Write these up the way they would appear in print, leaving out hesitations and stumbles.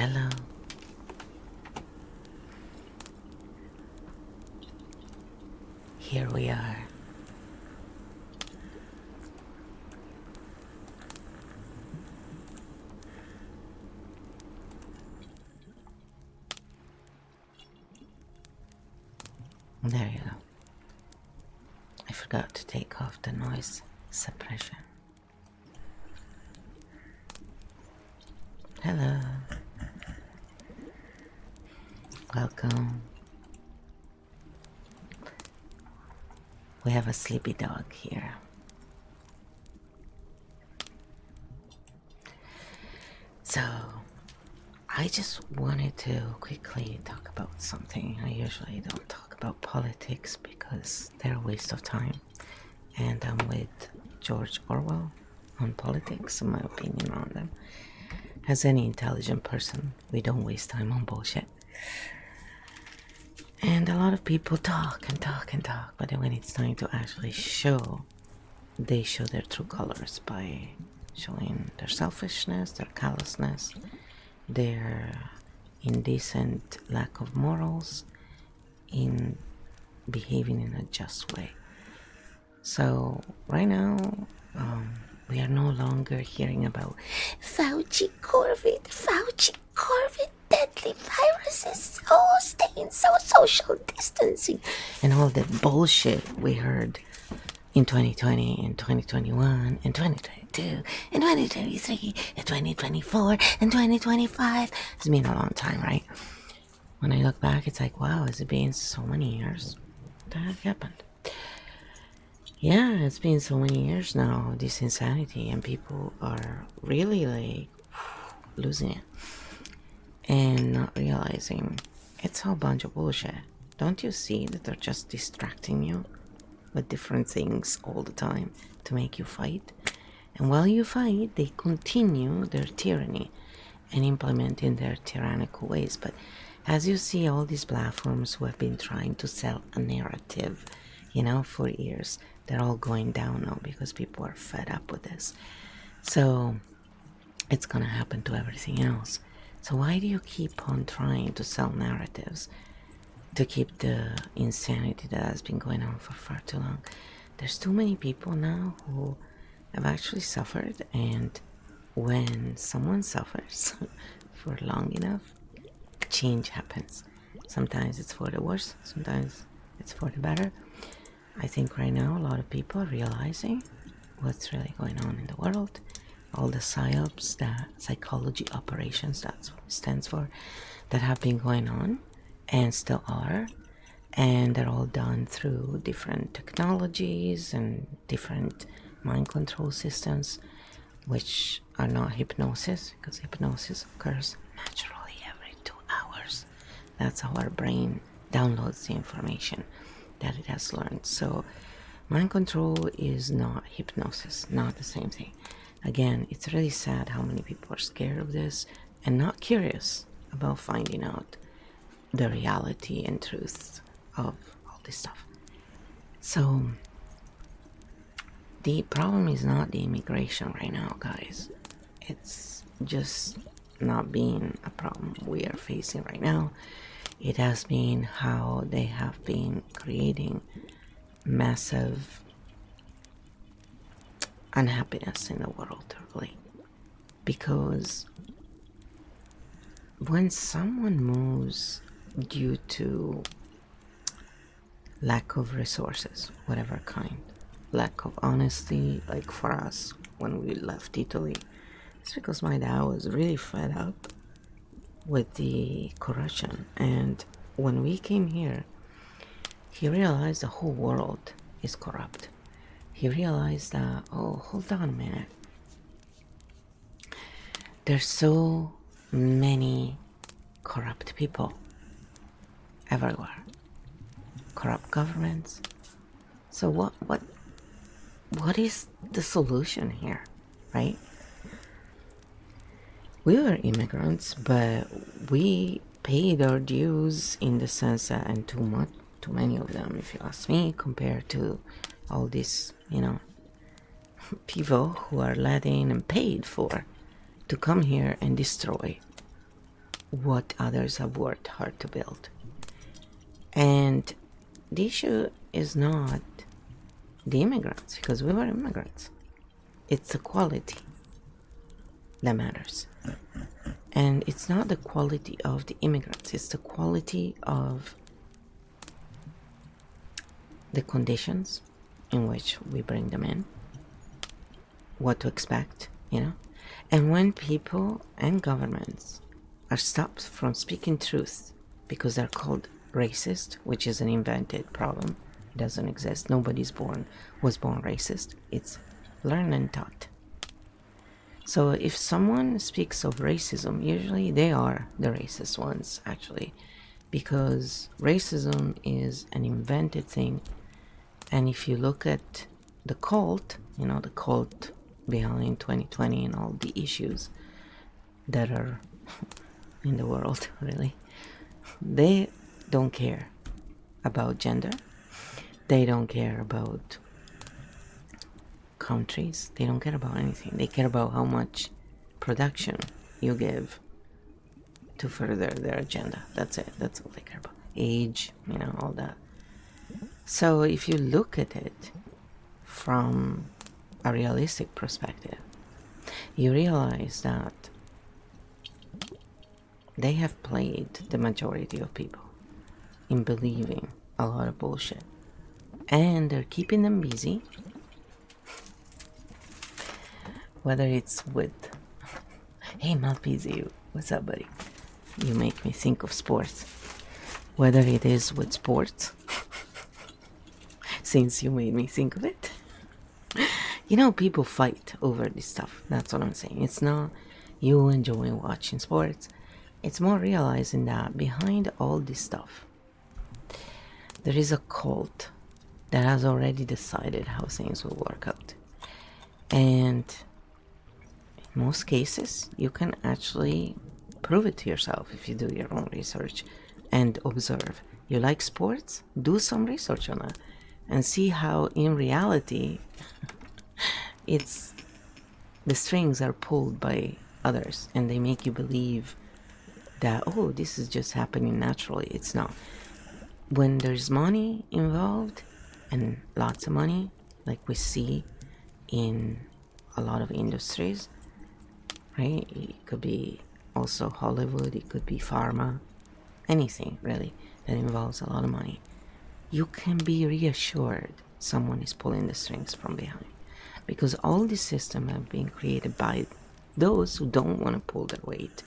Hello. Here we are. There you go. I forgot to take off the noise suppression. Hello. Welcome. We have a sleepy dog here. So, I just wanted to quickly talk about something. I usually don't talk about politics because they're a waste of time. And I'm with George Orwell on politics and my opinion on them. As any intelligent person, we don't waste time on bullshit. And a lot of people talk and talk and talk, but then when it's time to actually show, they show their true colors by showing their selfishness, their callousness, their indecent lack of morals in behaving in a just way. So right now, we are no longer hearing about Fauci COVID, deadly viruses, staying so social distancing, and all the bullshit we heard in 2020, in 2021, in 2022, in 2023, in 2024, and 2025. It's been a long time, right? When I look back, it's like, wow, has it been so many years? What the heck happened? Yeah, it's been so many years now, this insanity, and people are really like losing it and not realizing it's all a bunch of bullshit. Don't you see that they're just distracting you with different things all the time to make you fight? And while you fight, they continue their tyranny and implementing their tyrannical ways. But as you see, all these platforms who have been trying to sell a narrative, for years, they're all going down now because people are fed up with this. So it's gonna happen to everything else. So why do you keep on trying to sell narratives to keep the insanity that has been going on for far too long? There's too many people now who have actually suffered, and when someone suffers for long enough, change happens. Sometimes it's for the worse, sometimes it's for the better. I think right now a lot of people are realizing what's really going on in the world. All the psyops, the psychology operations, that's what it stands for, that have been going on and still are. And they're all done through different technologies and different mind control systems, which are not hypnosis, because hypnosis occurs naturally every 2 hours. That's how our brain downloads the information that it has learned. So mind control is not hypnosis, not the same thing. Again, it's really sad how many people are scared of this and not curious about finding out the reality and truth of all this stuff. So the problem is not the immigration right now, guys. It's just not being a problem we are facing right now. It has been how they have been creating massive unhappiness in the world, really. Because when someone moves due to lack of resources, whatever kind, lack of honesty, like for us when we left Italy, it's because my dad was really fed up with the corruption. And when we came here, he realized the whole world is corrupt. He realized that, oh, hold on a minute. There's so many corrupt people everywhere. Corrupt governments. So what is the solution here, right? We were immigrants, but we paid our dues in the sense that, and too many of them, if you ask me, compared to all these, people who are let in and paid for to come here and destroy what others have worked hard to build. And the issue is not the immigrants, because we were immigrants. It's the quality that matters. And it's not the quality of the immigrants, it's the quality of the conditions in which we bring them in, what to expect, And when people and governments are stopped from speaking truth because they're called racist, which is an invented problem, it doesn't exist. Nobody's was born racist. It's learned and taught. So if someone speaks of racism, usually they are the racist ones, actually, because racism is an invented thing. And if you look at the cult, the cult behind 2020 and all the issues that are in the world, really, they don't care about gender. They don't care about countries. They don't care about anything. They care about how much production you give to further their agenda. That's it. That's all they care about. Age, all that. So if you look at it from a realistic perspective, you realize that they have played the majority of people in believing a lot of bullshit. And they're keeping them busy, whether it's with, hey Malpizzi, what's up, buddy? You make me think of sports. Whether it is with sports, since you made me think of it. People fight over this stuff. That's what I'm saying. It's not you enjoying watching sports. It's more realizing that behind all this stuff, there is a cult that has already decided how things will work out. And in most cases, you can actually prove it to yourself if you do your own research and observe. You like sports? Do some research on that and see how in reality it's the strings are pulled by others and they make you believe that, oh, this is just happening naturally. It's not. When there's money involved, and lots of money, like we see in a lot of industries, right? It could be also Hollywood, it could be pharma, anything really that involves a lot of money. You can be reassured someone is pulling the strings from behind, because all these systems have been created by those who don't want to pull the weight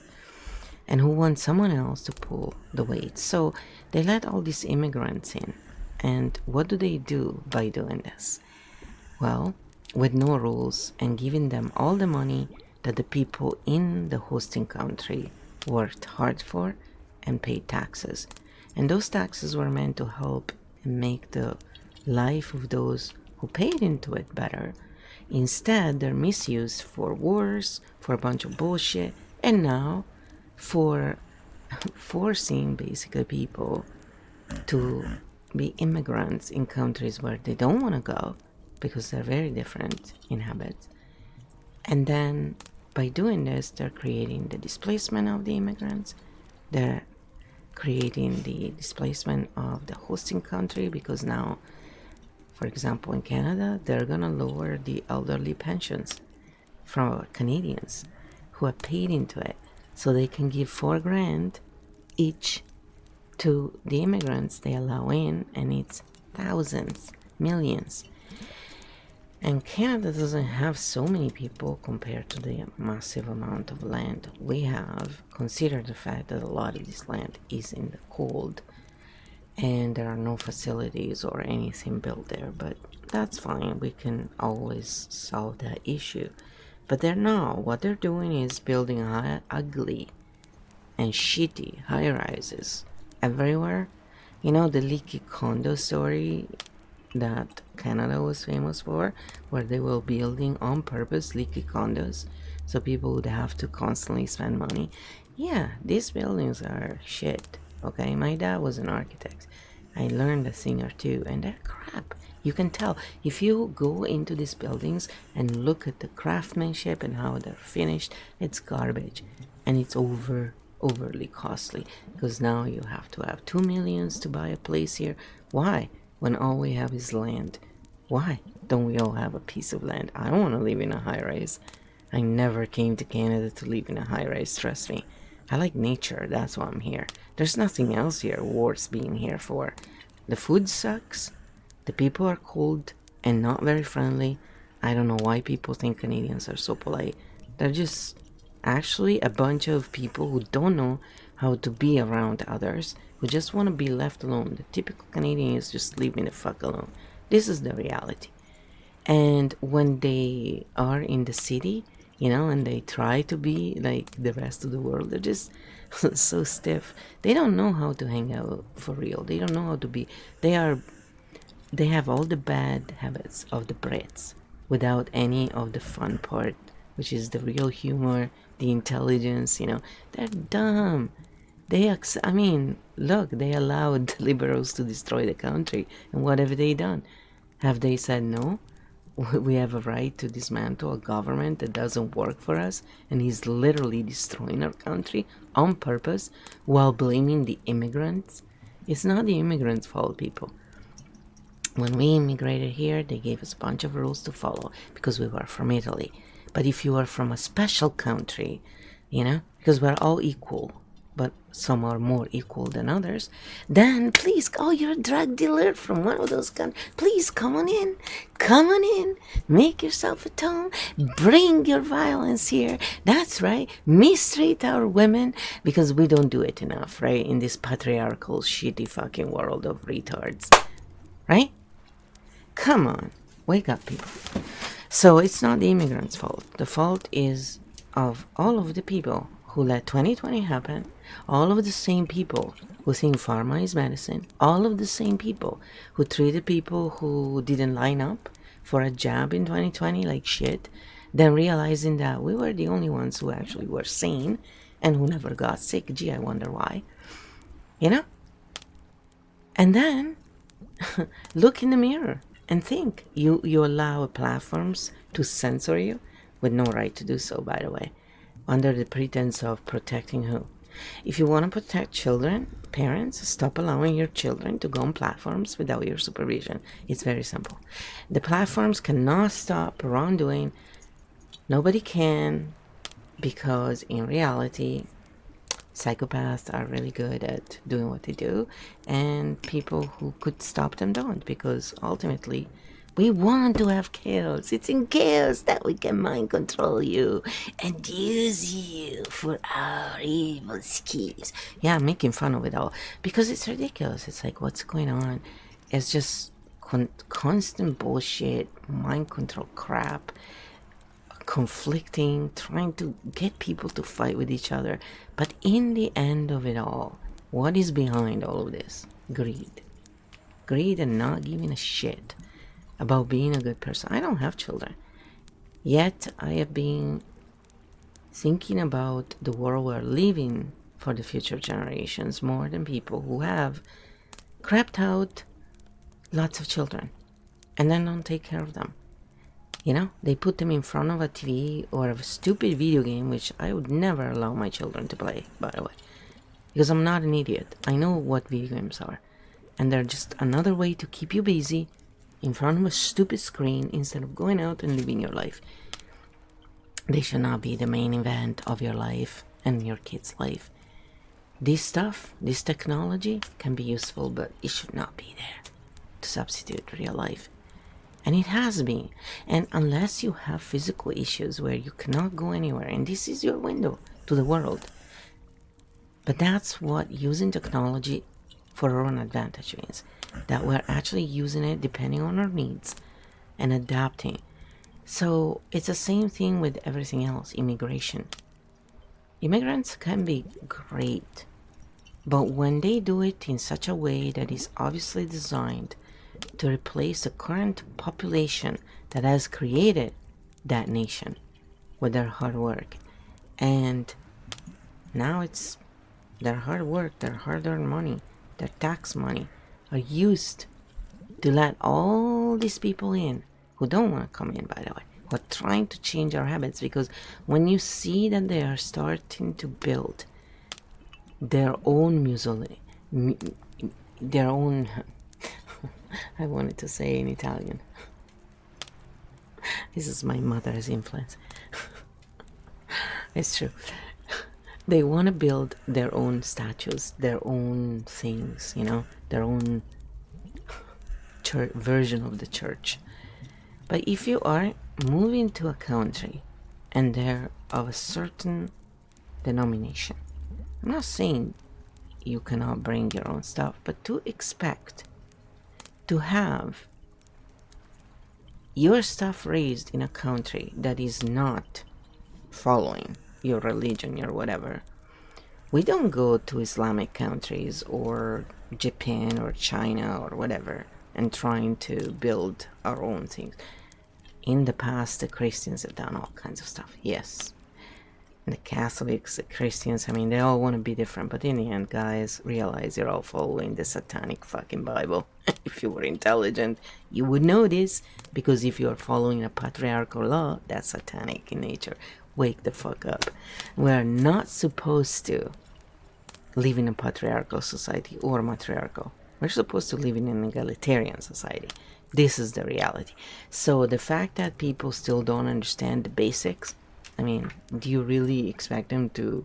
and who want someone else to pull the weight. So they let all these immigrants in. And what do they do by doing this? Well, with no rules and giving them all the money that the people in the hosting country worked hard for and paid taxes. And those taxes were meant to help and make the life of those who paid into it better. Instead, they're misused for wars, for a bunch of bullshit, and now for forcing basically people to be immigrants in countries where they don't want to go because they're very different in habits. And then by doing this, they're creating the displacement of the immigrants. They're creating the displacement of the hosting country, because now, for example, in Canada, they're going to lower the elderly pensions from Canadians who have paid into it, so they can give $4,000 each to the immigrants they allow in, and it's thousands, millions. And Canada doesn't have so many people compared to the massive amount of land we have. Consider the fact that a lot of this land is in the cold and there are no facilities or anything built there, but that's fine. We can always solve that issue. But they're not. What they're doing is building ugly and shitty high-rises everywhere. You know the leaky condo story that Canada was famous for, where they were building on purpose leaky condos so people would have to constantly spend money. Yeah, these buildings are shit. Okay, my dad was an architect. I learned a thing or two, and they're crap. You can tell if you go into these buildings and look at the craftsmanship and how they're finished. It's garbage, and it's over overly costly, because now you have to have 2 millions to buy a place here. Why? When all we have is land. Why don't we all have a piece of land? I don't want to live in a high rise. I never came to Canada to live in a high rise, trust me. I like nature, that's why I'm here. There's nothing else here worth being here for. The food sucks. The people are cold and not very friendly. I don't know why people think Canadians are so polite. They're just actually a bunch of people who don't know how to be around others, who just want to be left alone. The typical Canadian is just leave me the fuck alone. This is the reality. And when they are in the city, and they try to be like the rest of the world, they're just so stiff. They don't know how to hang out for real. They don't know how to be. They have all the bad habits of the Brits without any of the fun part, which is the real humor, the intelligence. They're dumb. Look, they allowed the liberals to destroy the country, and what have they done? Have they said no? We have a right to dismantle a government that doesn't work for us and is literally destroying our country on purpose while blaming the immigrants? It's not the immigrants' fault, people. When we immigrated here, they gave us a bunch of rules to follow because we were from Italy. But if you are from a special country, because we're all equal, but some are more equal than others, then please, you're a drug dealer from one of those countries. Please come on in, make yourself at home, bring your violence here. That's right, mistreat our women, because we don't do it enough, right? In this patriarchal, shitty fucking world of retards, right? Come on, wake up, people. So it's not the immigrants' fault. The fault is of all of the people who let 2020 happen, all of the same people who think pharma is medicine, all of the same people who treated people who didn't line up for a jab in 2020 like shit, then realizing that we were the only ones who actually were sane and who never got sick. Gee, I wonder why. And then look in the mirror and think. You allow platforms to censor you with no right to do so, by the way, under the pretense of protecting who? If you want to protect children, parents, stop allowing your children to go on platforms without your supervision. It's very simple. The platforms cannot stop wrongdoing. Nobody can, because in reality, psychopaths are really good at doing what they do, and people who could stop them don't, because ultimately we want to have chaos. It's in chaos that we can mind control you and use you for our evil schemes. Yeah, I'm making fun of it all because it's ridiculous. It's like, what's going on? It's just constant bullshit, mind control crap, conflicting, trying to get people to fight with each other. But in the end of it all, what is behind all of this? Greed. Greed and not giving a shit about being a good person. I don't have children. Yet I have been thinking about the world we're living for the future generations more than people who have crapped out lots of children and then don't take care of them. They put them in front of a TV or a stupid video game, which I would never allow my children to play, by the way. Because I'm not an idiot. I know what video games are. And they're just another way to keep you busy in front of a stupid screen instead of going out and living your life. They should not be the main event of your life and your kid's life. This stuff, this technology can be useful, but it should not be there to substitute real life. And it has been. And unless you have physical issues where you cannot go anywhere, and this is your window to the world. But that's what using technology for our own advantage means. That we're actually using it depending on our needs and adapting. So it's the same thing with everything else, immigration. Immigrants can be great, but when they do it in such a way that is obviously designed to replace the current population that has created that nation with their hard work, and now it's their hard work, their hard-earned money, their tax money are used to let all these people in who don't want to come in, by the way, who are trying to change our habits. Because when you see that they are starting to build their own their own I wanted to say in Italian. This is my mother's influence. It's true. They want to build their own statues, their own things, their own church version of the church. But if you are moving to a country and they're of a certain denomination, I'm not saying you cannot bring your own stuff, but to expect to have your stuff raised in a country that is not following your religion or whatever. We don't go to Islamic countries or Japan or China or whatever and trying to build our own things. In the past, the Christians have done all kinds of stuff, yes. And the Catholics, the Christians, they all want to be different, but in the end, guys, realize you're all following the satanic fucking Bible. If you were intelligent, you would know this, because if you are following a patriarchal law, that's satanic in nature. Wake the fuck up. We're not supposed to live in a patriarchal society or matriarchal. We're supposed to live in an egalitarian society. This is the reality. So the fact that people still don't understand the basics, do you really expect them to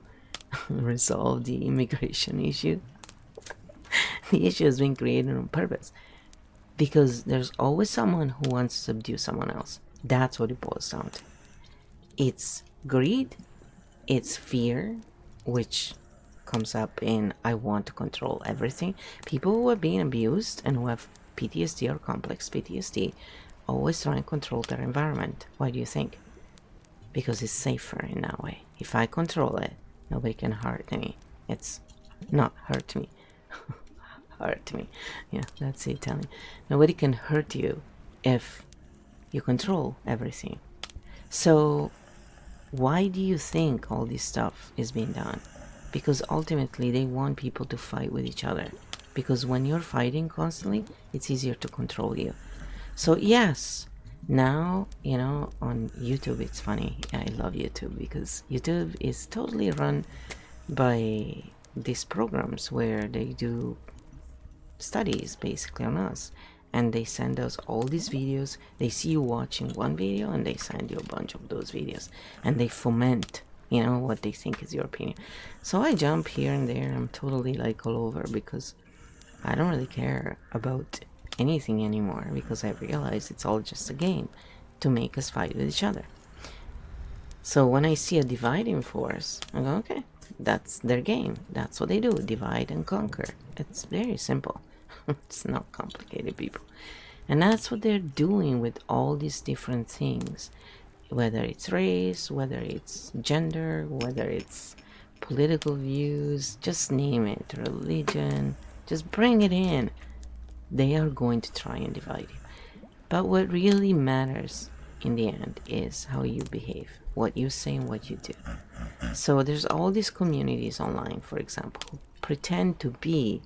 resolve the immigration issue? The issue has been created on purpose, because there's always someone who wants to subdue someone else. That's what it boils down to. It's greed, it's fear, which comes up in I want to control everything. People who are being abused and who have PTSD or complex PTSD always try and control their environment. Why do you think? Because it's safer in that way. If I control it, nobody can hurt me. It's not hurt me. Hurt me. Yeah, that's the Italian. Nobody can hurt you if you control everything. So why do you think all this stuff is being done? Because ultimately they want people to fight with each other. Because when you're fighting constantly, it's easier to control you. So yes, now, on YouTube, it's funny. I love YouTube because YouTube is totally run by these programs where they do studies basically on us. And they send us all these videos. They see you watching one video and they send you a bunch of those videos. And they foment, what they think is your opinion. So I jump here and there. I'm totally all over because I don't really care about anything anymore, because I realize it's all just a game to make us fight with each other. So when I see a dividing force, I go, okay, that's their game. That's what they do, divide and conquer. It's very simple. It's not complicated, people. And that's what they're doing with all these different things, whether it's race, whether it's gender, whether it's political views, just name it, religion, just bring it in. They are going to try and divide you. But what really matters in the end is how you behave, what you say and what you do. So there's all these communities online, for example, pretend to be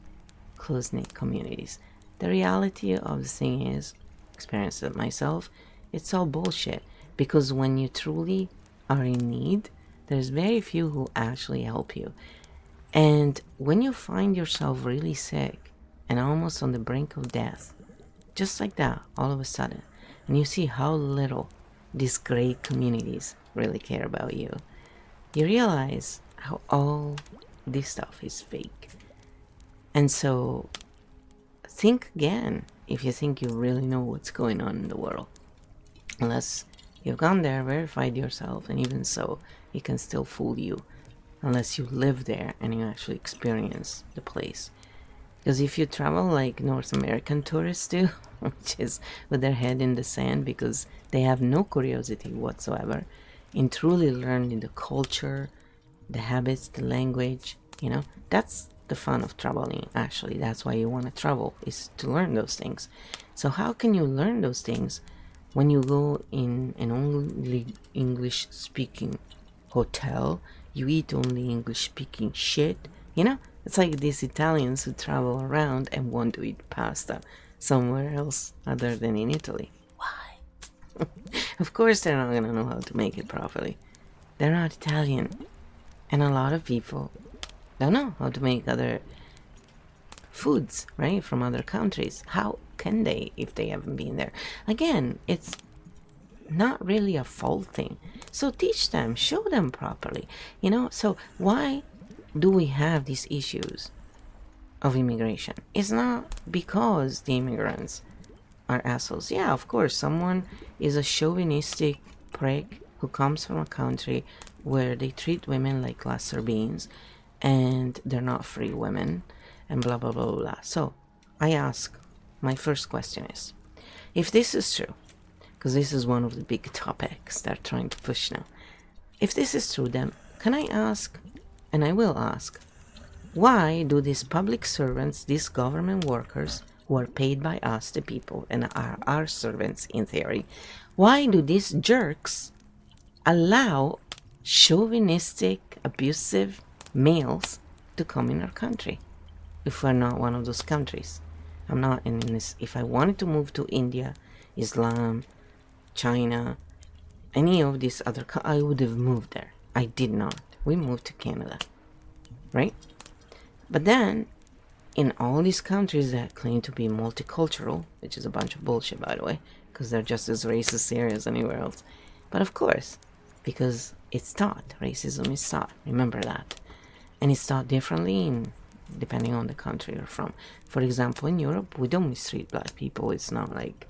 close-knit communities. The reality of the thing is, experienced it myself, it's all bullshit. Because when you truly are in need, there's very few who actually help you. And when you find yourself really sick and almost on the brink of death, just like that, all of a sudden, and you see how little these great communities really care about you, you realize how all this stuff is fake. And so think again if you think you really know what's going on in the world. Unless you've gone there, verified yourself, and even so, it can still fool you unless you live there and you actually experience the place. Because if you travel like North American tourists do, which is with their head in the sand because they have no curiosity whatsoever in truly learning the culture, the habits, the language, that's the fun of traveling, actually. That's why you want to travel, is to learn those things. So how can you learn those things when you go in an only English-speaking hotel, you eat only English-speaking shit, It's like these Italians who travel around and want to eat pasta somewhere else other than in Italy. Why? Of course they're not going to know how to make it properly. They're not Italian. And a lot of people don't know how to make other foods, right, from other countries. How can they if they haven't been there? Again, it's not really a fault thing. So teach them, show them properly. So why do we have these issues of immigration? It's not because the immigrants are assholes. Yeah, of course, someone is a chauvinistic prick who comes from a country where they treat women like lesser beings and they're not free women and blah blah blah blah. So I ask, my first question is, if this is true, because this is one of the big topics they're trying to push now, if this is true, then can I ask, and I will ask, why do these public servants, these government workers who are paid by us, the people, and are our servants in theory, why do these jerks allow chauvinistic, abusive males to come in our country if we're not one of those countries? I'm not in this. If I wanted to move to India, Islam, China, any of these other, I would have moved there. I did not. We moved to Canada, right? But then, in all these countries that claim to be multicultural, which is a bunch of bullshit, by the way, because they're just as racist here as anywhere else. But of course, because it's taught, racism is taught, remember that. And it's taught differently depending on the country you're from. For example, in Europe, we don't mistreat black people. It's not like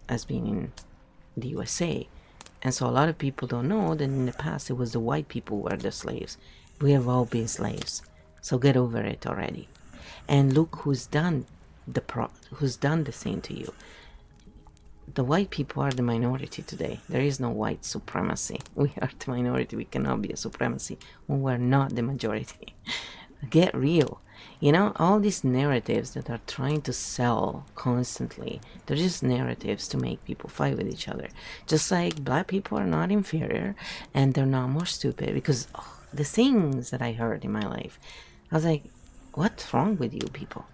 as being in the USA. And so a lot of people don't know that in the past it was the white people who were the slaves. We have all been slaves. So get over it already. And look who's done the same to you. The white people are the minority today. There is no white supremacy. We are the minority. We cannot be a supremacy when we're not the majority. Get real. All these narratives that are trying to sell constantly, they're just narratives to make people fight with each other. Just like black people are not inferior and they're not more stupid, because the things that I heard in my life, I was like, what's wrong with you people?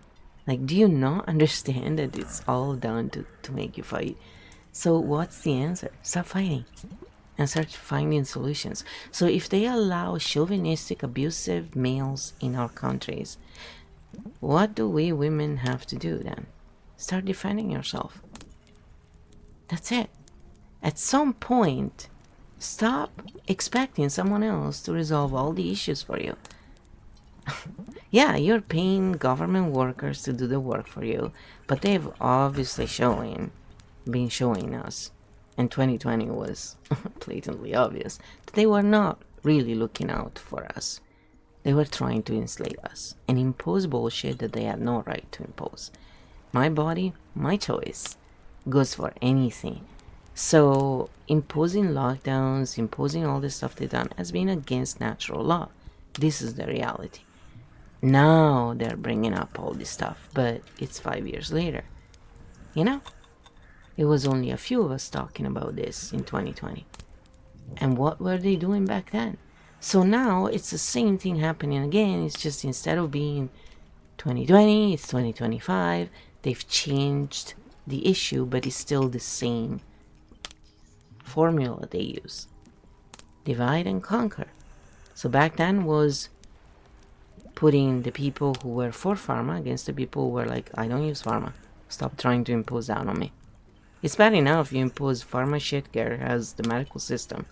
Like, do you not understand that it's all done to make you fight? So what's the answer? Stop fighting and start finding solutions. So if they allow chauvinistic, abusive males in our countries, what do we women have to do then? Start defending yourself. That's it. At some point, stop expecting someone else to resolve all the issues for you. Yeah, you're paying government workers to do the work for you, but they've obviously been showing us, and 2020 was blatantly obvious, that they were not really looking out for us. They were trying to enslave us and impose bullshit that they had no right to impose. My body, my choice, goes for anything. So imposing lockdowns, imposing all this stuff they've done has been against natural law. This is the reality. Now they're bringing up all this stuff, but it's 5 years later. It was only a few of us talking about this in 2020. And what were they doing back then? So now it's the same thing happening again. It's just instead of being 2020, it's 2025. They've changed the issue, but it's still the same formula they use. Divide and conquer. So back then was putting the people who were for pharma against the people who were like, I don't use pharma. Stop trying to impose that on me. It's bad enough you impose pharma shit care as the medical system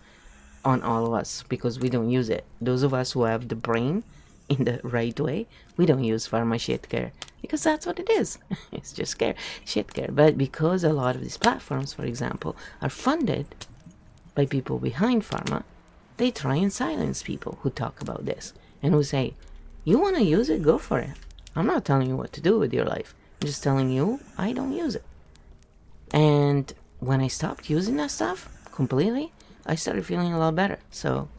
on all of us because we don't use it. Those of us who have the brain in the right way, we don't use pharma shit care because that's what it is. It's just shit care. But because a lot of these platforms, for example, are funded by people behind pharma, they try and silence people who talk about this and who say, you want to use it, go for it. I'm not telling you what to do with your life. I'm just telling you I don't use it. And when I stopped using that stuff completely, I started feeling a lot better. So,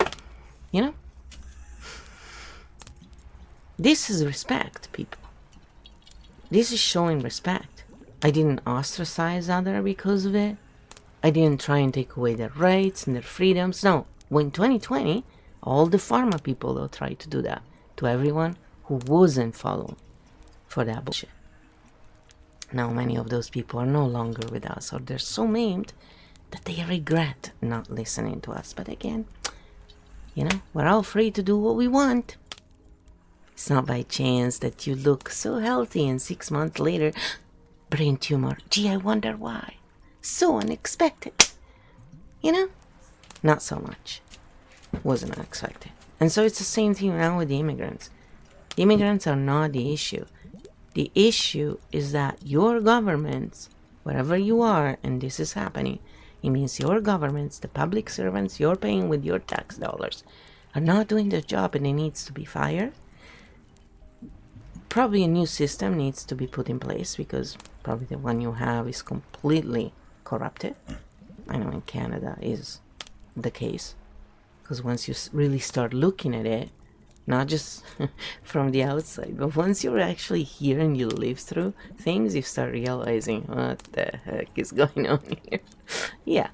this is respect, people. This is showing respect. I didn't ostracize others because of it. I didn't try and take away their rights and their freedoms. No, when 2020, all the pharma people, though, tried to do that to everyone who wasn't following for that bullshit. Now many of those people are no longer with us, or they're so maimed that they regret not listening to us. But again, we're all free to do what we want. It's not by chance that you look so healthy and 6 months later, brain tumor. Gee, I wonder why. So unexpected. You know? Not so much. Wasn't unexpected. And so it's the same thing now with the immigrants. The immigrants are not the issue. The issue is that your governments, wherever you are, and this is happening, it means your governments, the public servants you're paying with your tax dollars, are not doing their job and it needs to be fired. Probably a new system needs to be put in place because probably the one you have is completely corrupted. I know in Canada is the case. Because once you really start looking at it, not just from the outside, but once you're actually here and you live through things, you start realizing what the heck is going on here. Yeah,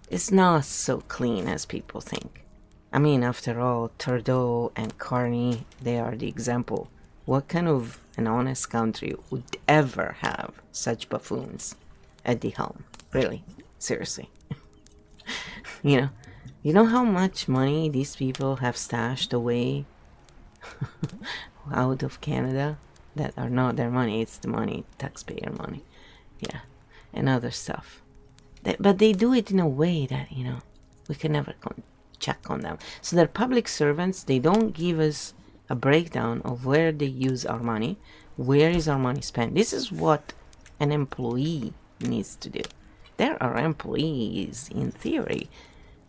it's not so clean as people think. I mean, after all, Trudeau and Carney, they are the example. What kind of an honest country would ever have such buffoons at the helm? Really, seriously. You know how much money these people have stashed away out of Canada that are not their money, it's the money, taxpayer money. Yeah, and other stuff. But they do it in a way that, we can never check on them. So they're public servants, they don't give us a breakdown of where they use our money, where is our money spent. This is what an employee needs to do. There are employees in theory,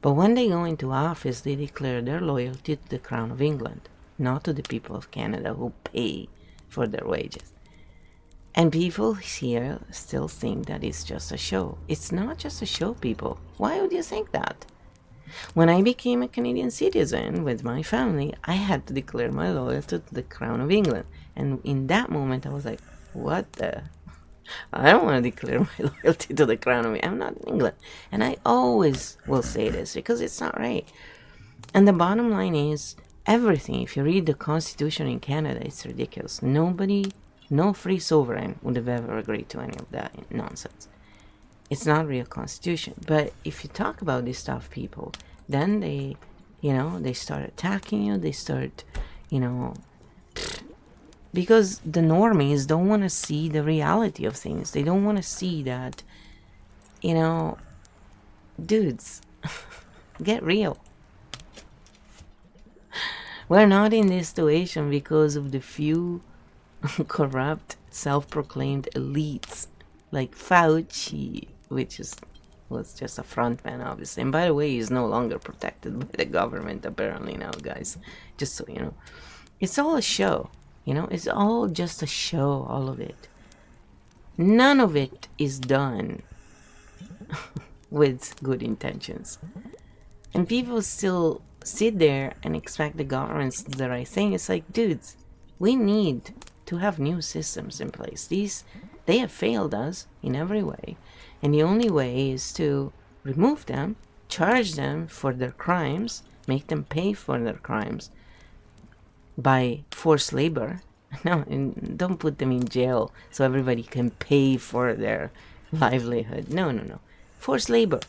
but when they go into office, they declare their loyalty to the Crown of England, not to the people of Canada who pay for their wages. And people here still think that it's just a show. It's not just a show, people. Why would you think that? When I became a Canadian citizen with my family, I had to declare my loyalty to the Crown of England. And in that moment, I was like, what the? I don't want to declare my loyalty to the Crown of England. I'm not in England. And I always will say this because it's not right. And the bottom line is, everything, if you read the Constitution in Canada, it's ridiculous. Nobody, no free sovereign would have ever agreed to any of that nonsense. It's not real Constitution. But if you talk about this stuff, people, then they start attacking you. They start, because the normies don't want to see the reality of things. They don't want to see that, dudes, get real. We're not in this situation because of the few corrupt, self-proclaimed elites like Fauci, which was just a frontman, obviously. And by the way, he's no longer protected by the government, apparently now, guys. Just so you know. It's all a show, It's all just a show, all of it. None of it is done with good intentions. And people still sit there and expect the governments to do the right thing. It's like, dudes, we need to have new systems in place. They have failed us in every way. And the only way is to remove them, charge them for their crimes, make them pay for their crimes by forced labor. No, and don't put them in jail so everybody can pay for their livelihood. No. Forced labor.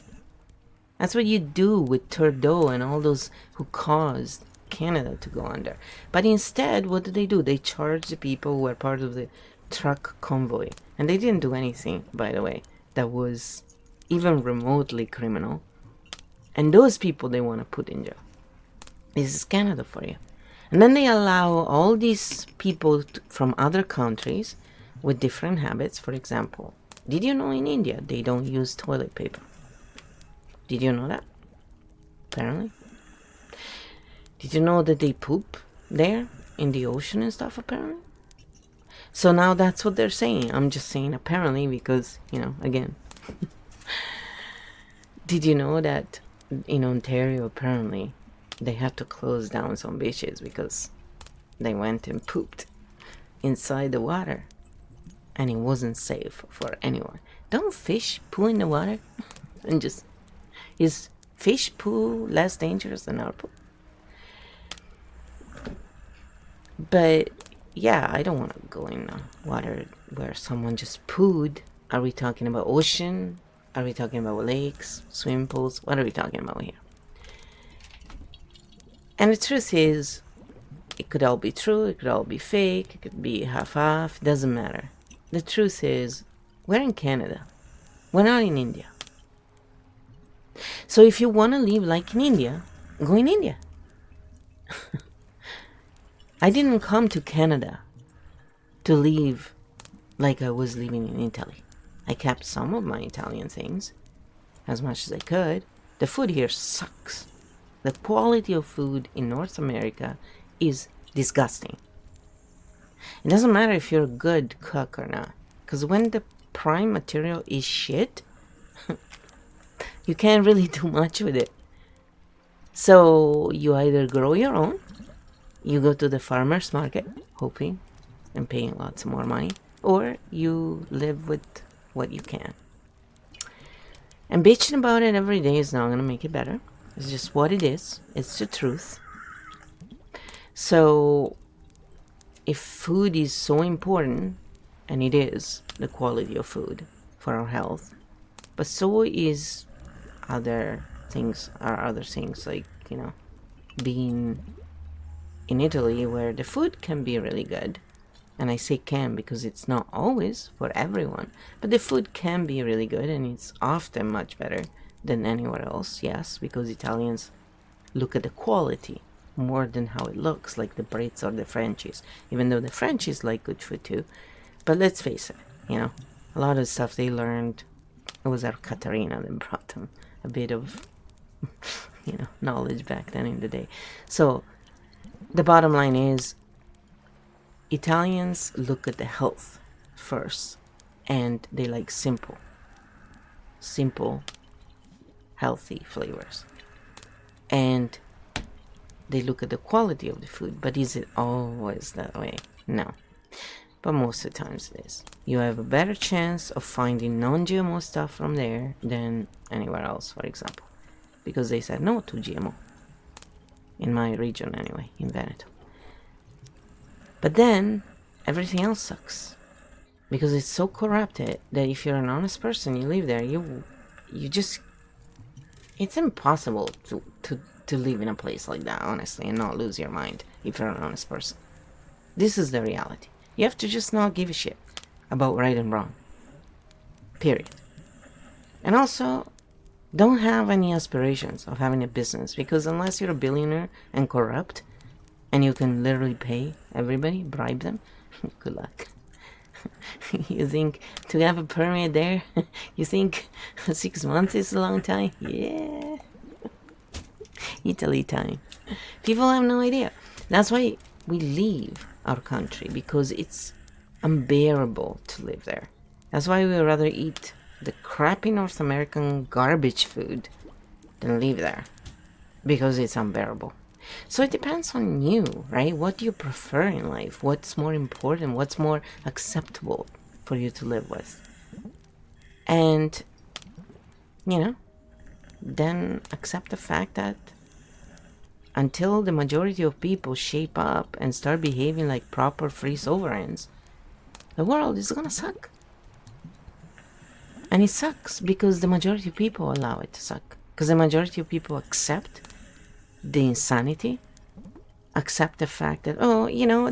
That's what you do with Trudeau and all those who caused Canada to go under. But instead, what do? They charge the people who were part of the truck convoy. And they didn't do anything, by the way, that was even remotely criminal. And those people they want to put in jail. This is Canada for you. And then they allow all these people from other countries with different habits. For example, did you know in India they don't use toilet paper? Did you know that? Apparently. Did you know that they poop there in the ocean and stuff, apparently? So now that's what they're saying. I'm just saying apparently because, again. Did you know that in Ontario, apparently, they had to close down some beaches because they went and pooped inside the water. And it wasn't safe for anyone. Don't fish poo in the water? And just... Is fish poo less dangerous than our poo? But yeah, I don't want to go in water where someone just pooed. Are we talking about ocean? Are we talking about lakes, swimming pools? What are we talking about here? And the truth is, It could all be true, it could all be fake, it could be half-half, doesn't matter. The truth is, we're in Canada. We're not in India. So if you want to live like in India, go in India. I didn't come to Canada to live like I was living in Italy. I kept some of my Italian things as much as I could. The food here sucks. The quality of food in North America is disgusting. It doesn't matter if you're a good cook or not, because when the prime material is shit, you can't really do much with it. So you either grow your own, you go to the farmer's market, hoping and paying lots more money, or you live with what you can. And bitching about it every day is not going to make it better. It's just what it is. It's the truth. So if food is so important, and it is, the quality of food for our health, but so is other things like, being in Italy where the food can be really good. And I say can because it's not always for everyone, but the food can be really good, and it's often much better than anywhere else. Yes, because Italians look at the quality more than how it looks, like the Brits or the Frenchies, even though the Frenchies like good food too. But let's face it, a lot of the stuff they learned, it was our Katarina that brought them a bit of knowledge back then in the day. So the bottom line is, Italians look at the health first, and they like simple, healthy flavors. And they look at the quality of the food, but is it always that way? No. But most of the times it is. You have a better chance of finding non-GMO stuff from there than anywhere else, for example. Because they said no to GMO. In my region anyway, in Veneto. But then, everything else sucks. Because it's so corrupted that if you're an honest person, you live there, you just... It's impossible to live in a place like that, honestly, and not lose your mind if you're an honest person. This is the reality. You have to just not give a shit about right and wrong. Period. And also, don't have any aspirations of having a business, because unless you're a billionaire and corrupt, and you can literally pay everybody, bribe them, good luck. You think to have a permit there, you think 6 months is a long time? Yeah. Italy time. People have no idea. That's why we leave our country, because it's unbearable to live there. That's why we would rather eat the crappy North American garbage food than live there, because it's unbearable. So it depends on you, right? What do you prefer in life? What's more important? What's more acceptable for you to live with? And, then accept the fact that until the majority of people shape up and start behaving like proper free sovereigns, the world is gonna suck. And it sucks because the majority of people allow it to suck. Because the majority of people accept the insanity, accept the fact that,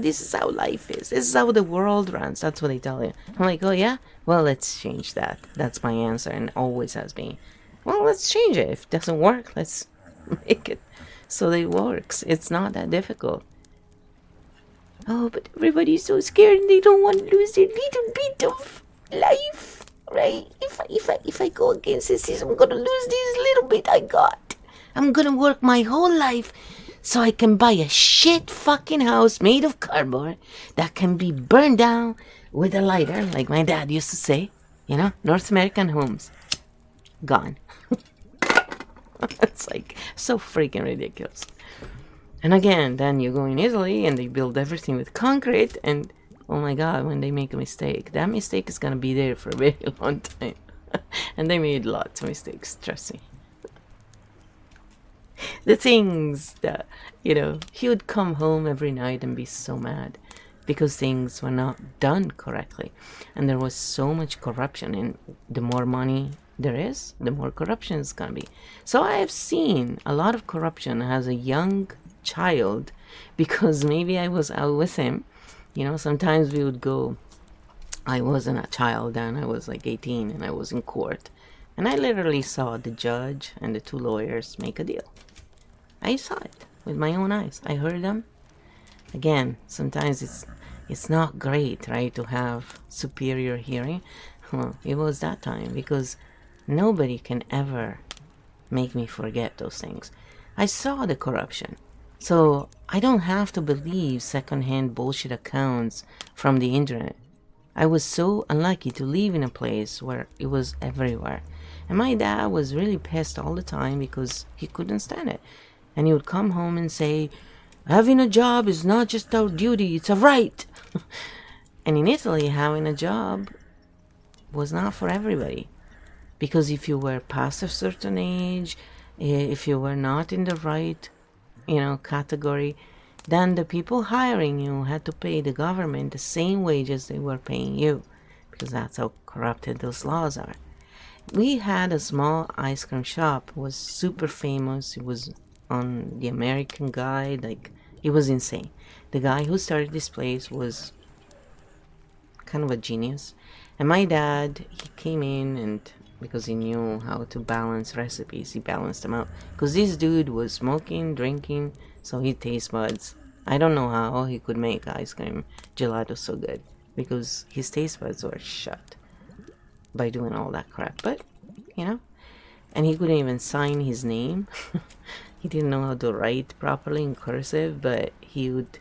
this is how life is. This is how the world runs. That's what they tell you. I'm like, oh yeah? Well, let's change that. That's my answer, and always has been. Well, let's change it. If it doesn't work, let's make it so that it works. It's not that difficult. Oh, but everybody's so scared and they don't want to lose their little bit of life, right? If I go against the system, I'm gonna lose this little bit I got. I'm gonna work my whole life so I can buy a shit fucking house made of cardboard that can be burned down with a lighter, like my dad used to say. North American homes. Gone. It's like so freaking ridiculous. And again, then you go in Italy and they build everything with concrete, and oh my god, when they make a mistake, that mistake is gonna be there for a very long time. And they made lots of mistakes, trust me. The things that, he would come home every night and be so mad because things were not done correctly. And there was so much corruption, and the more money there is, the more corruption is going to be. So I have seen a lot of corruption as a young child because maybe I was out with him. Sometimes we would go. I wasn't a child then. I was like 18 and I was in court. And I literally saw the judge and the two lawyers make a deal. I saw it with my own eyes. I heard them. Again, sometimes it's not great, right, to have superior hearing. Well, it was that time because nobody can ever make me forget those things. I saw the corruption. So I don't have to believe secondhand bullshit accounts from the internet. I was so unlucky to live in a place where it was everywhere. And my dad was really pissed all the time because he couldn't stand it. And he would come home and say, having a job is not just our duty, it's a right. And in Italy, having a job was not for everybody. Because if you were past a certain age, if you were not in the right, category, then the people hiring you had to pay the government the same wages they were paying you. Because that's how corrupted those laws are. We had a small ice cream shop. It was super famous. It was on the American Guide. Like, it was insane. The guy who started this place was kind of a genius. And my dad, he came in, and because he knew how to balance recipes, he balanced them out. Because this dude was smoking, drinking, so he taste buds. I don't know how he could make ice cream gelato so good, because his taste buds were shut by doing all that crap. But, and he couldn't even sign his name. He didn't know how to write properly in cursive, but he would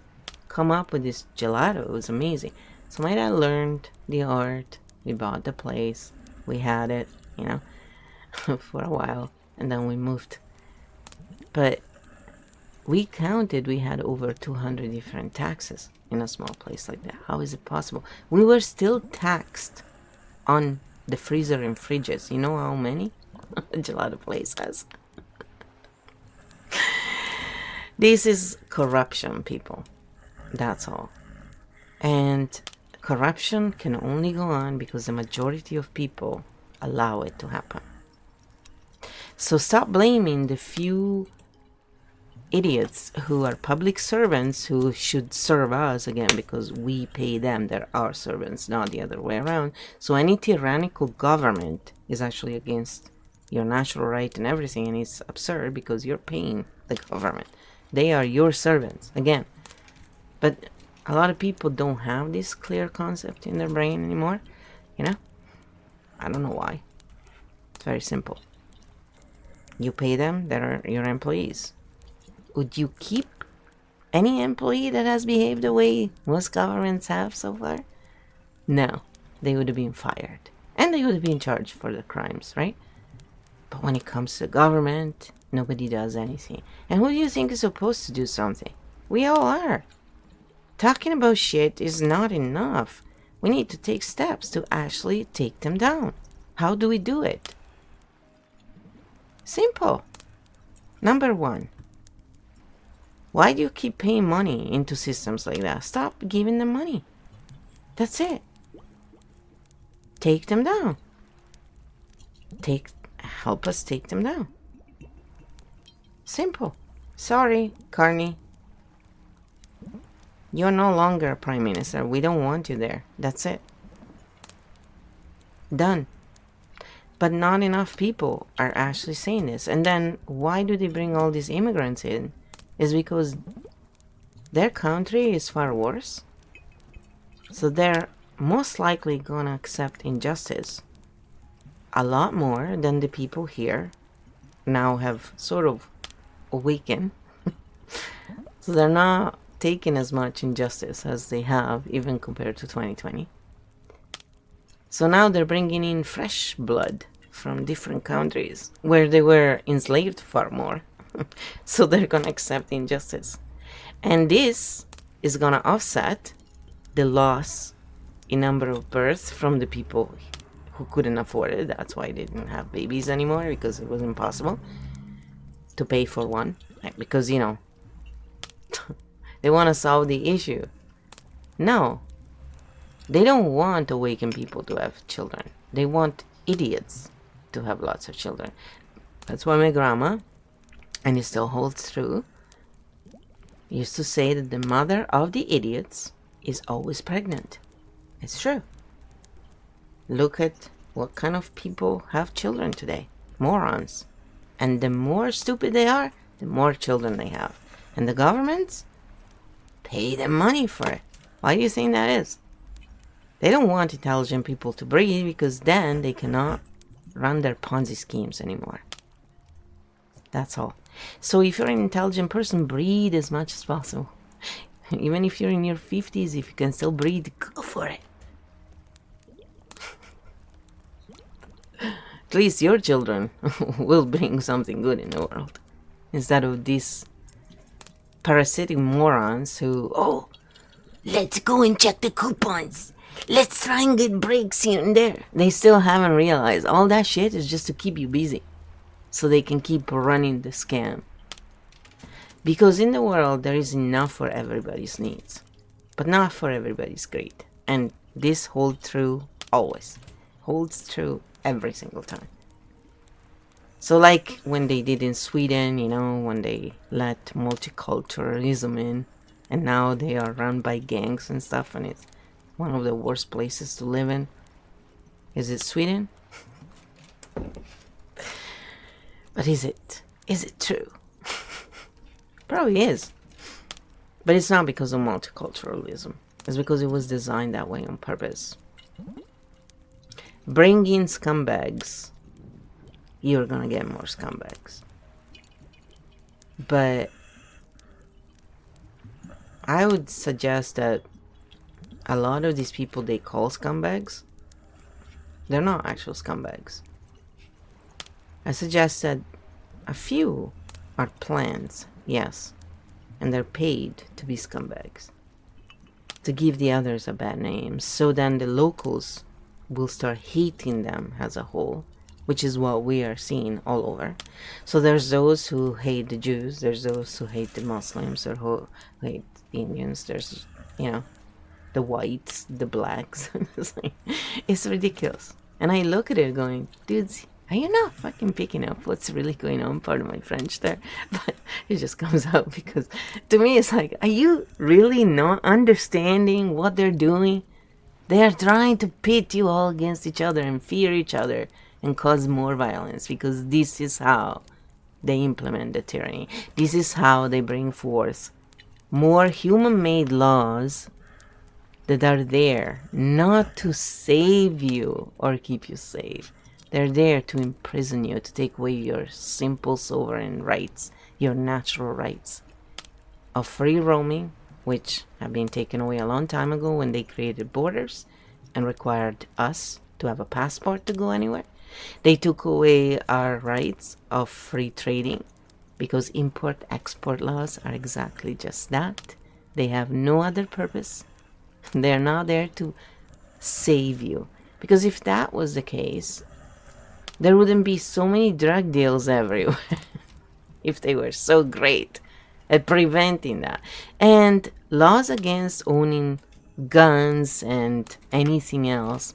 come up with this gelato. It was amazing. So my dad learned the art. We bought the place. We had it, for a while. And then we moved. But we counted, we had over 200 different taxes in a small place like that. How is it possible? We were still taxed on the freezer and fridges. You know how many a gelato place has? This is corruption, people. That's all. And corruption can only go on because the majority of people allow it to happen. So stop blaming the few idiots who are public servants who should serve us, again, because we pay them. They're our servants, not the other way around. So any tyrannical government is actually against your natural right and everything, and it's absurd because you're paying the government. They are your servants, again. But a lot of people don't have this clear concept in their brain anymore, I don't know why. It's very simple. You pay them, they're your employees. Would you keep any employee that has behaved the way most governments have so far? No, they would have been fired. And they would have been charged for the crimes, right? But when it comes to government, nobody does anything. And who do you think is supposed to do something? We all are. Talking about shit is not enough. We need to take steps to actually take them down. How do we do it? Simple. Number one. Why do you keep paying money into systems like that? Stop giving them money. That's it. Take them down. Help us take them down. Simple. Sorry, Carney. You're no longer a prime minister. We don't want you there. That's it. Done. But not enough people are actually saying this. And then why do they bring all these immigrants in? Is because their country is far worse. So they're most likely gonna accept injustice a lot more than the people here now have sort of awakened. So they're not taking as much injustice as they have, even compared to 2020. So now they're bringing in fresh blood from different countries where they were enslaved far more. So they're gonna accept injustice. And this is gonna offset the loss in number of births from the people who couldn't afford it. That's why they didn't have babies anymore, because it was impossible to pay for one. Because, they want to solve the issue. No. They don't want awakened people to have children. They want idiots to have lots of children. That's why my grandma, and it still holds true, used to say that the mother of the idiots is always pregnant. It's true. Look at what kind of people have children today. Morons. And the more stupid they are, the more children they have. And the governments pay them money for it. Why do you think that is? They don't want intelligent people to breed because then they cannot run their Ponzi schemes anymore. That's all. So if you're an intelligent person, breed as much as possible. Even if you're in your 50s, if you can still breed, go for it. At least your children will bring something good in the world. Instead of these parasitic morons who, oh, let's go and check the coupons. Let's try and get breaks here and there. They still haven't realized all that shit is just to keep you busy. So they can keep running the scam. Because in the world, there is enough for everybody's needs. But not for everybody's greed. And this holds true always. Holds true every single time. So like when they did in Sweden, you know, when they let multiculturalism in. And now they are run by gangs and stuff. And it's one of the worst places to live in. Is it Sweden? But is it? Is it true? Probably is. But it's not because of multiculturalism. It's because it was designed that way on purpose. Bring in scumbags. You're gonna get more scumbags. But I would suggest that a lot of these people they call scumbags, they're not actual scumbags. I suggest that a few are plants, yes, and they're paid to be scumbags, to give the others a bad name, so then the locals will start hating them as a whole, which is what we are seeing all over. So there's those who hate the Jews, there's those who hate the Muslims, or who hate the Indians, there's, you know, the whites, the blacks. It's ridiculous. And I look at it going, dudes, are you not fucking picking up what's really going on? Pardon my French there. But it just comes out because to me it's like, are you really not understanding what they're doing? They are trying to pit you all against each other and fear each other and cause more violence, because this is how they implement the tyranny. This is how they bring forth more human-made laws that are there not to save you or keep you safe. They're there to imprison you, to take away your simple sovereign rights, your natural rights of free roaming, which have been taken away a long time ago when they created borders and required us to have a passport to go anywhere. They took away our rights of free trading because import-export laws are exactly just that. They have no other purpose. They're not there to save you. Because if that was the case, there wouldn't be so many drug deals everywhere if they were so great at preventing that. And laws against owning guns and anything else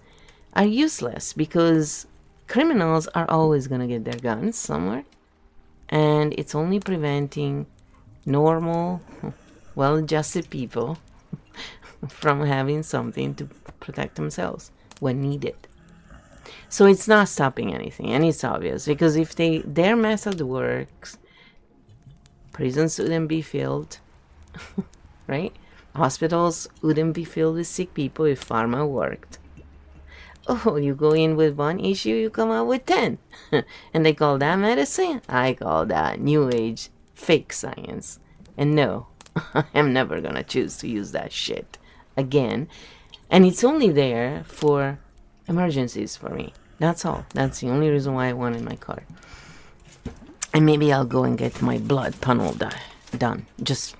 are useless because criminals are always going to get their guns somewhere. And it's only preventing normal, well-adjusted people from having something to protect themselves when needed. So it's not stopping anything, and it's obvious, because if their method works, prisons wouldn't be filled, right? Hospitals wouldn't be filled with sick people if pharma worked. Oh, you go in with one issue, you come out with 10. And they call that medicine? I call that new age fake science. And no, I'm never gonna choose to use that shit again. And it's only there for emergencies for me. That's all. That's the only reason why I wanted my car. And maybe I'll go and get my blood tunnel done. Just,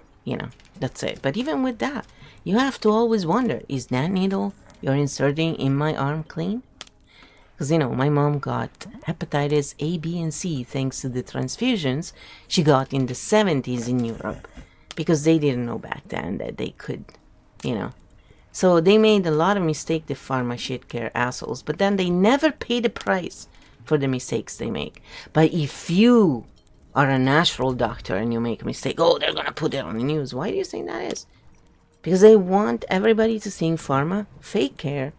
that's it. But even with that, you have to always wonder, is that needle you're inserting in my arm clean? Because, my mom got hepatitis A, B, and C thanks to the transfusions she got in the 70s in Europe. Because they didn't know back then that they could, So they made a lot of mistakes, the pharma shit care assholes. But then they never pay the price for the mistakes they make. But if you are a natural doctor and you make a mistake, oh, they're gonna put it on the news. Why do you think that is? Because they want everybody to think pharma, fake care,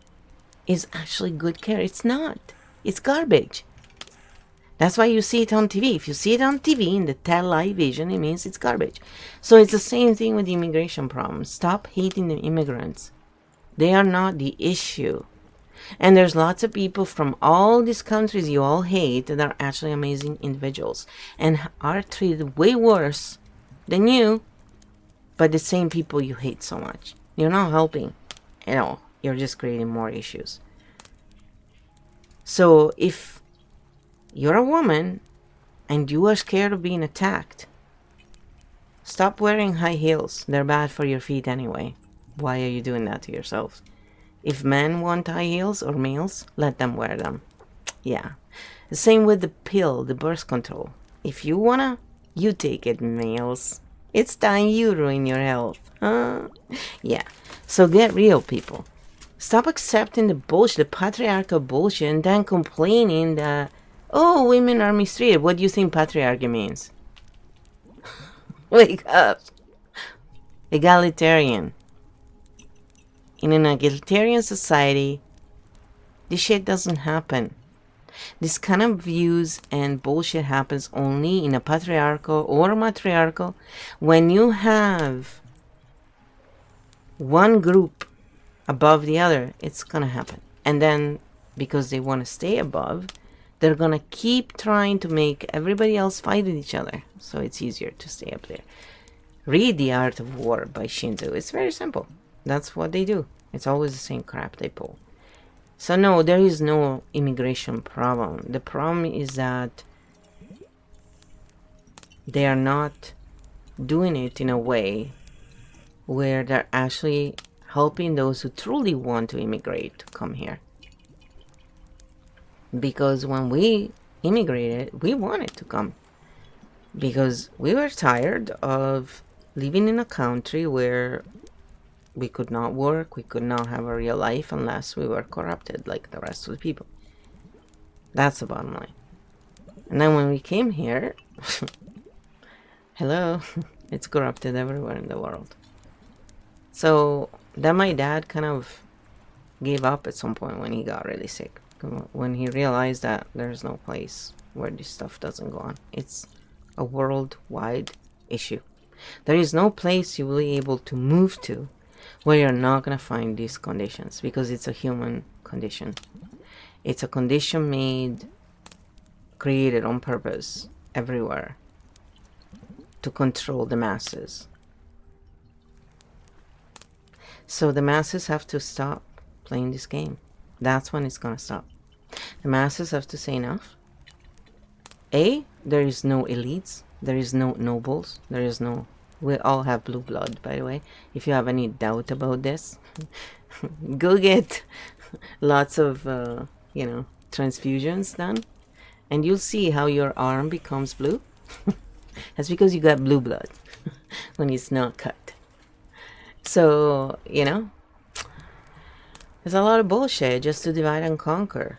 is actually good care. It's not. It's garbage. That's why you see it on TV. If you see it on TV in the television, it means it's garbage. So it's the same thing with the immigration problem. Stop hating the immigrants. They are not the issue. And there's lots of people from all these countries you all hate that are actually amazing individuals and are treated way worse than you, but the same people you hate so much. You're not helping at all. You're just creating more issues. So if you're a woman and you are scared of being attacked, stop wearing high heels. They're bad for your feet anyway. Why are you doing that to yourself? If men want high heels or males, let them wear them. Yeah. The same with the pill, the birth control. If you wanna, you take it, males. It's time you ruin your health. Huh? Yeah. So get real, people. Stop accepting the bullshit, the patriarchal bullshit, and then complaining that, oh, women are mistreated. What do you think patriarchy means? Wake up. Egalitarian. In an egalitarian society, this shit doesn't happen. This kind of views and bullshit happens only in a patriarchal or matriarchal. When you have one group above the other, it's gonna happen. And then, because they want to stay above, they're gonna keep trying to make everybody else fight with each other. So it's easier to stay up there. Read The Art of War by Shinzo. It's very simple. That's what they do. It's always the same crap they pull. So no, there is no immigration problem. The problem is that they are not doing it in a way where they're actually helping those who truly want to immigrate to come here. Because when we immigrated, we wanted to come. Because we were tired of living in a country where we could not work, we could not have a real life unless we were corrupted like the rest of the people. That's the bottom line. And then when we came here, hello, it's corrupted everywhere in the world. So then my dad kind of gave up at some point when he got really sick. When he realized that there's no place where this stuff doesn't go on. It's a worldwide issue. There is no place you will be able to move to where you're not going to find these conditions, because it's a human condition. It's a condition created on purpose everywhere to control the masses. So the masses have to stop playing this game. That's when it's going to stop. The masses have to say enough. There is no elites. There is no nobles. There is no... We all have blue blood, by the way. If you have any doubt about this, go get lots of, transfusions done. And you'll see how your arm becomes blue. That's because you got blue blood when it's not cut. So, there's a lot of bullshit just to divide and conquer.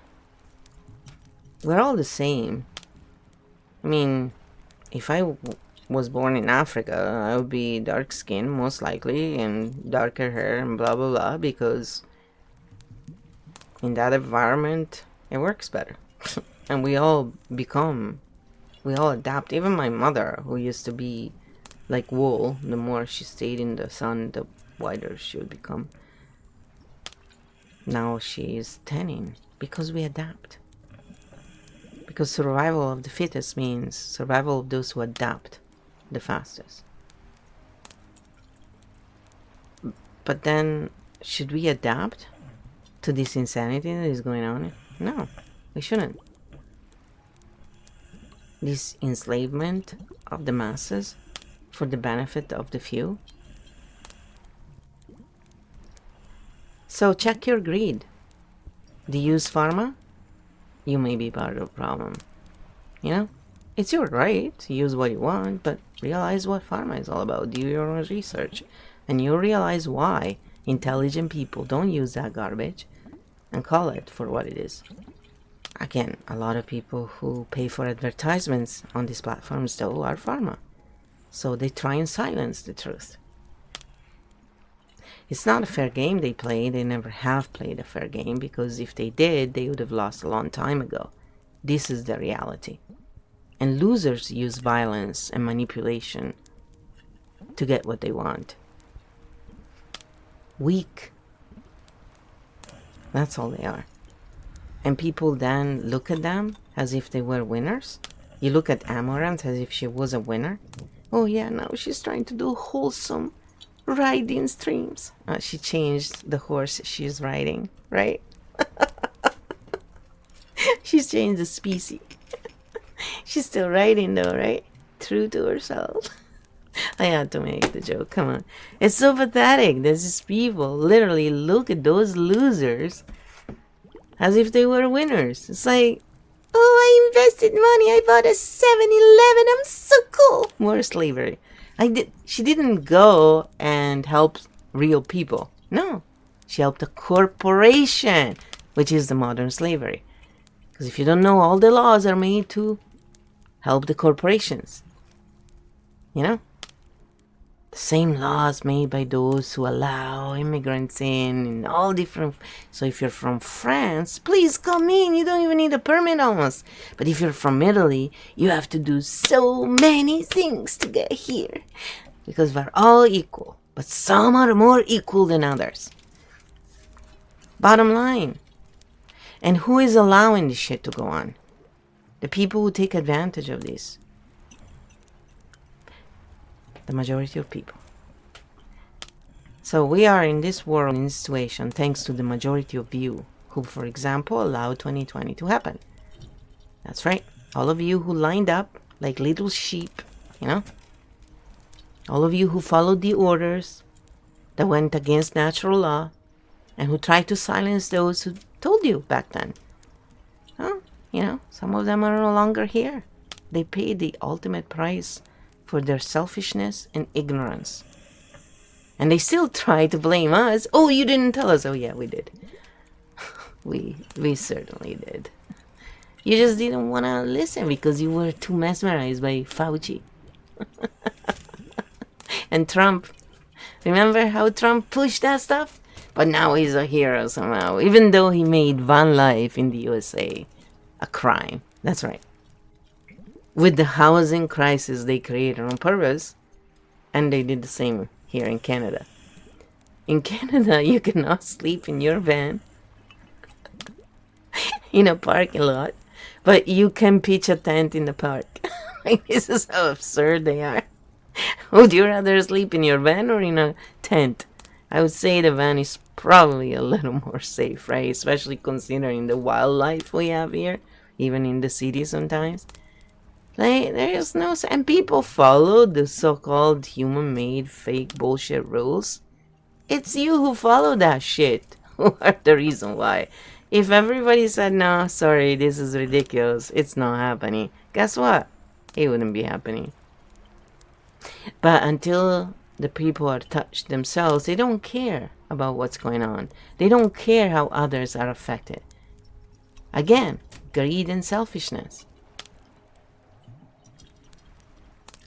We're all the same. I mean, if I was born in Africa, I would be dark skinned most likely and darker hair and blah blah blah, because in that environment it works better. And we all adapt. Even my mother, who used to be like wool, the more she stayed in the sun, the whiter she would become. Now she is tanning because we adapt. Because survival of the fittest means survival of those who adapt the fastest. But then, should we adapt to this insanity that is going on? No, we shouldn't. This enslavement of the masses for the benefit of the few. So check your greed. Do you use pharma? You may be part of the problem. It's your right to use what you want, but realize what pharma is all about. Do your own research. And you'll realize why intelligent people don't use that garbage and call it for what it is. Again, a lot of people who pay for advertisements on these platforms, though, are pharma. So they try and silence the truth. It's not a fair game they play. They never have played a fair game, because if they did, they would have lost a long time ago. This is the reality. And losers use violence and manipulation to get what they want. Weak. That's all they are. And people then look at them as if they were winners. You look at Amaranth as if she was a winner. Oh yeah, now she's trying to do wholesome riding streams. She changed the horse she's riding, right? She's changed the species. She's still riding though, right? True to herself. I had to make the joke, come on. It's so pathetic. There's just people literally look at those losers as if they were winners. It's like, oh, I invested money. I bought a 7-Eleven. I'm so cool. More slavery. She didn't go and help real people. No. She helped a corporation, which is the modern slavery. Because if you don't know, all the laws are made to help the corporations. You know? The same laws made by those who allow immigrants in all different. So if you're from France, please come in. You don't even need a permit almost. But if you're from Italy, you have to do so many things to get here. Because we're all equal. But some are more equal than others. Bottom line. And who is allowing this shit to go on? The people who take advantage of this. The majority of people. So we are in this world, in this situation, thanks to the majority of you who, for example, allowed 2020 to happen. That's right. All of you who lined up like little sheep, you know? All of you who followed the orders that went against natural law and who tried to silence those who told you back then. Huh? You know, some of them are no longer here. They paid the ultimate price for their selfishness and ignorance. And they still try to blame us. Oh, you didn't tell us. Oh, yeah, we did. we certainly did. You just didn't want to listen because you were too mesmerized by Fauci. And Trump. Remember how Trump pushed that stuff? But now he's a hero somehow. Even though he made van life in the USA a crime. That's right. With the housing crisis they created on purpose, and they did the same here in Canada. In Canada, you cannot sleep in your van in a parking lot, but you can pitch a tent in the park. Like, this is how absurd they are. Would you rather sleep in your van or in a tent? I would say the van is probably a little more safe, right? Especially considering the wildlife we have here, even in the city sometimes. Like, there is no... And people follow the so-called human-made fake bullshit rules. It's you who follow that shit who are the reason why. If everybody said, no, sorry, this is ridiculous, it's not happening, guess what? It wouldn't be happening. But until the people are touched themselves, they don't care about what's going on. They don't care how others are affected. Again, greed and selfishness.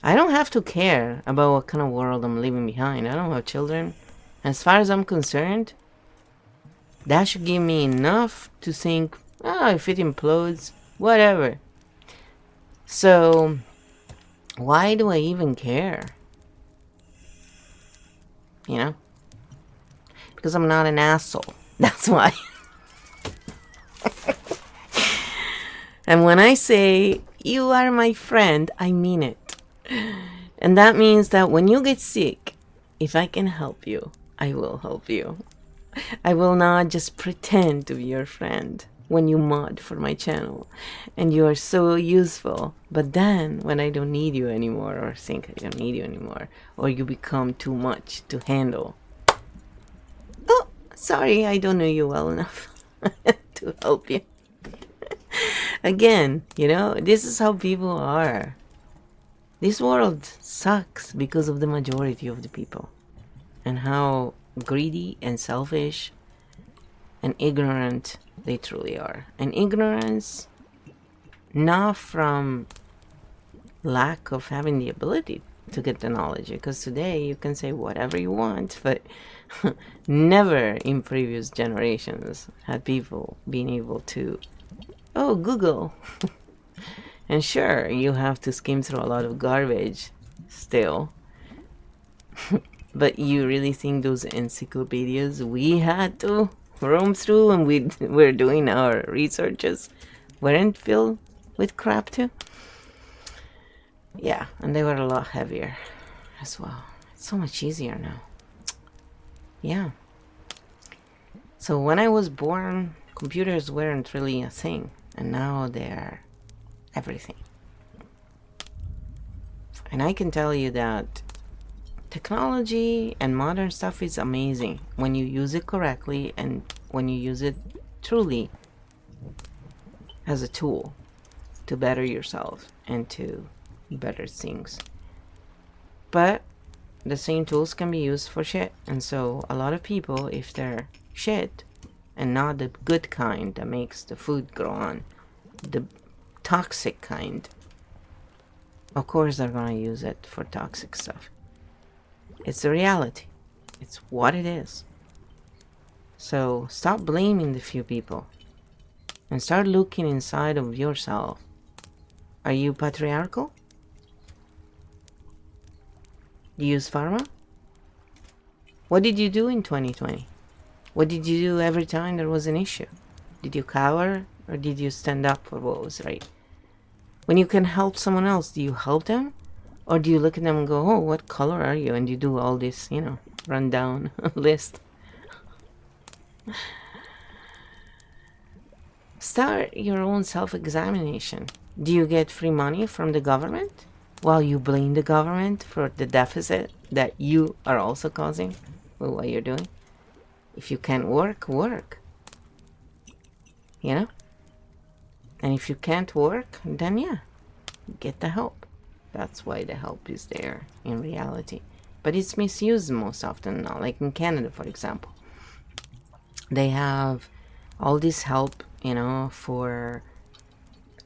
I don't have to care about what kind of world I'm leaving behind. I don't have children. As far as I'm concerned, that should give me enough to think, oh, if it implodes, whatever. So, why do I even care? You know? Because I'm not an asshole. That's why. And when I say, you are my friend, I mean it. And that means that when you get sick, if I can help you, I will help you. I will not just pretend to be your friend when you mod for my channel and you are so useful. But then when I don't need you anymore, or think I don't need you anymore, or you become too much to handle, oh, sorry, I don't know you well enough to help you. Again, you know, this is how people are. This world sucks because of the majority of the people and how greedy and selfish and ignorant they truly are. And ignorance, not from lack of having the ability to get the knowledge, because today you can say whatever you want, but never in previous generations had people been able to, oh, Google. And sure, you have to skim through a lot of garbage still, but you really think those encyclopedias we had to roam through and we're doing our researches weren't filled with crap too? Yeah, and they were a lot heavier as well. It's so much easier now. Yeah. So when I was born, computers weren't really a thing, and now they're everything. And I can tell you that technology and modern stuff is amazing when you use it correctly and when you use it truly as a tool to better yourself and to better things. But the same tools can be used for shit, and so a lot of people, if they're shit and not the good kind that makes the food grow on, the toxic kind, of course they're gonna use it for toxic stuff. It's the reality. It's what it is. So stop blaming the few people and start looking inside of yourself. Are you patriarchal? Do you use pharma? What did you do in 2020? What did you do every time there was an issue? Did you cower or did you stand up for what was right? When you can help someone else, do you help them? Or do you look at them and go, oh, what color are you? And you do all this, run down list. Start your own self-examination. Do you get free money from the government while you blame the government for the deficit that you are also causing with what you're doing? If you can't work, work. And if you can't work, then yeah, get the help. That's why the help is there in reality. But it's misused most often now. Like in Canada, for example, they have all this help, for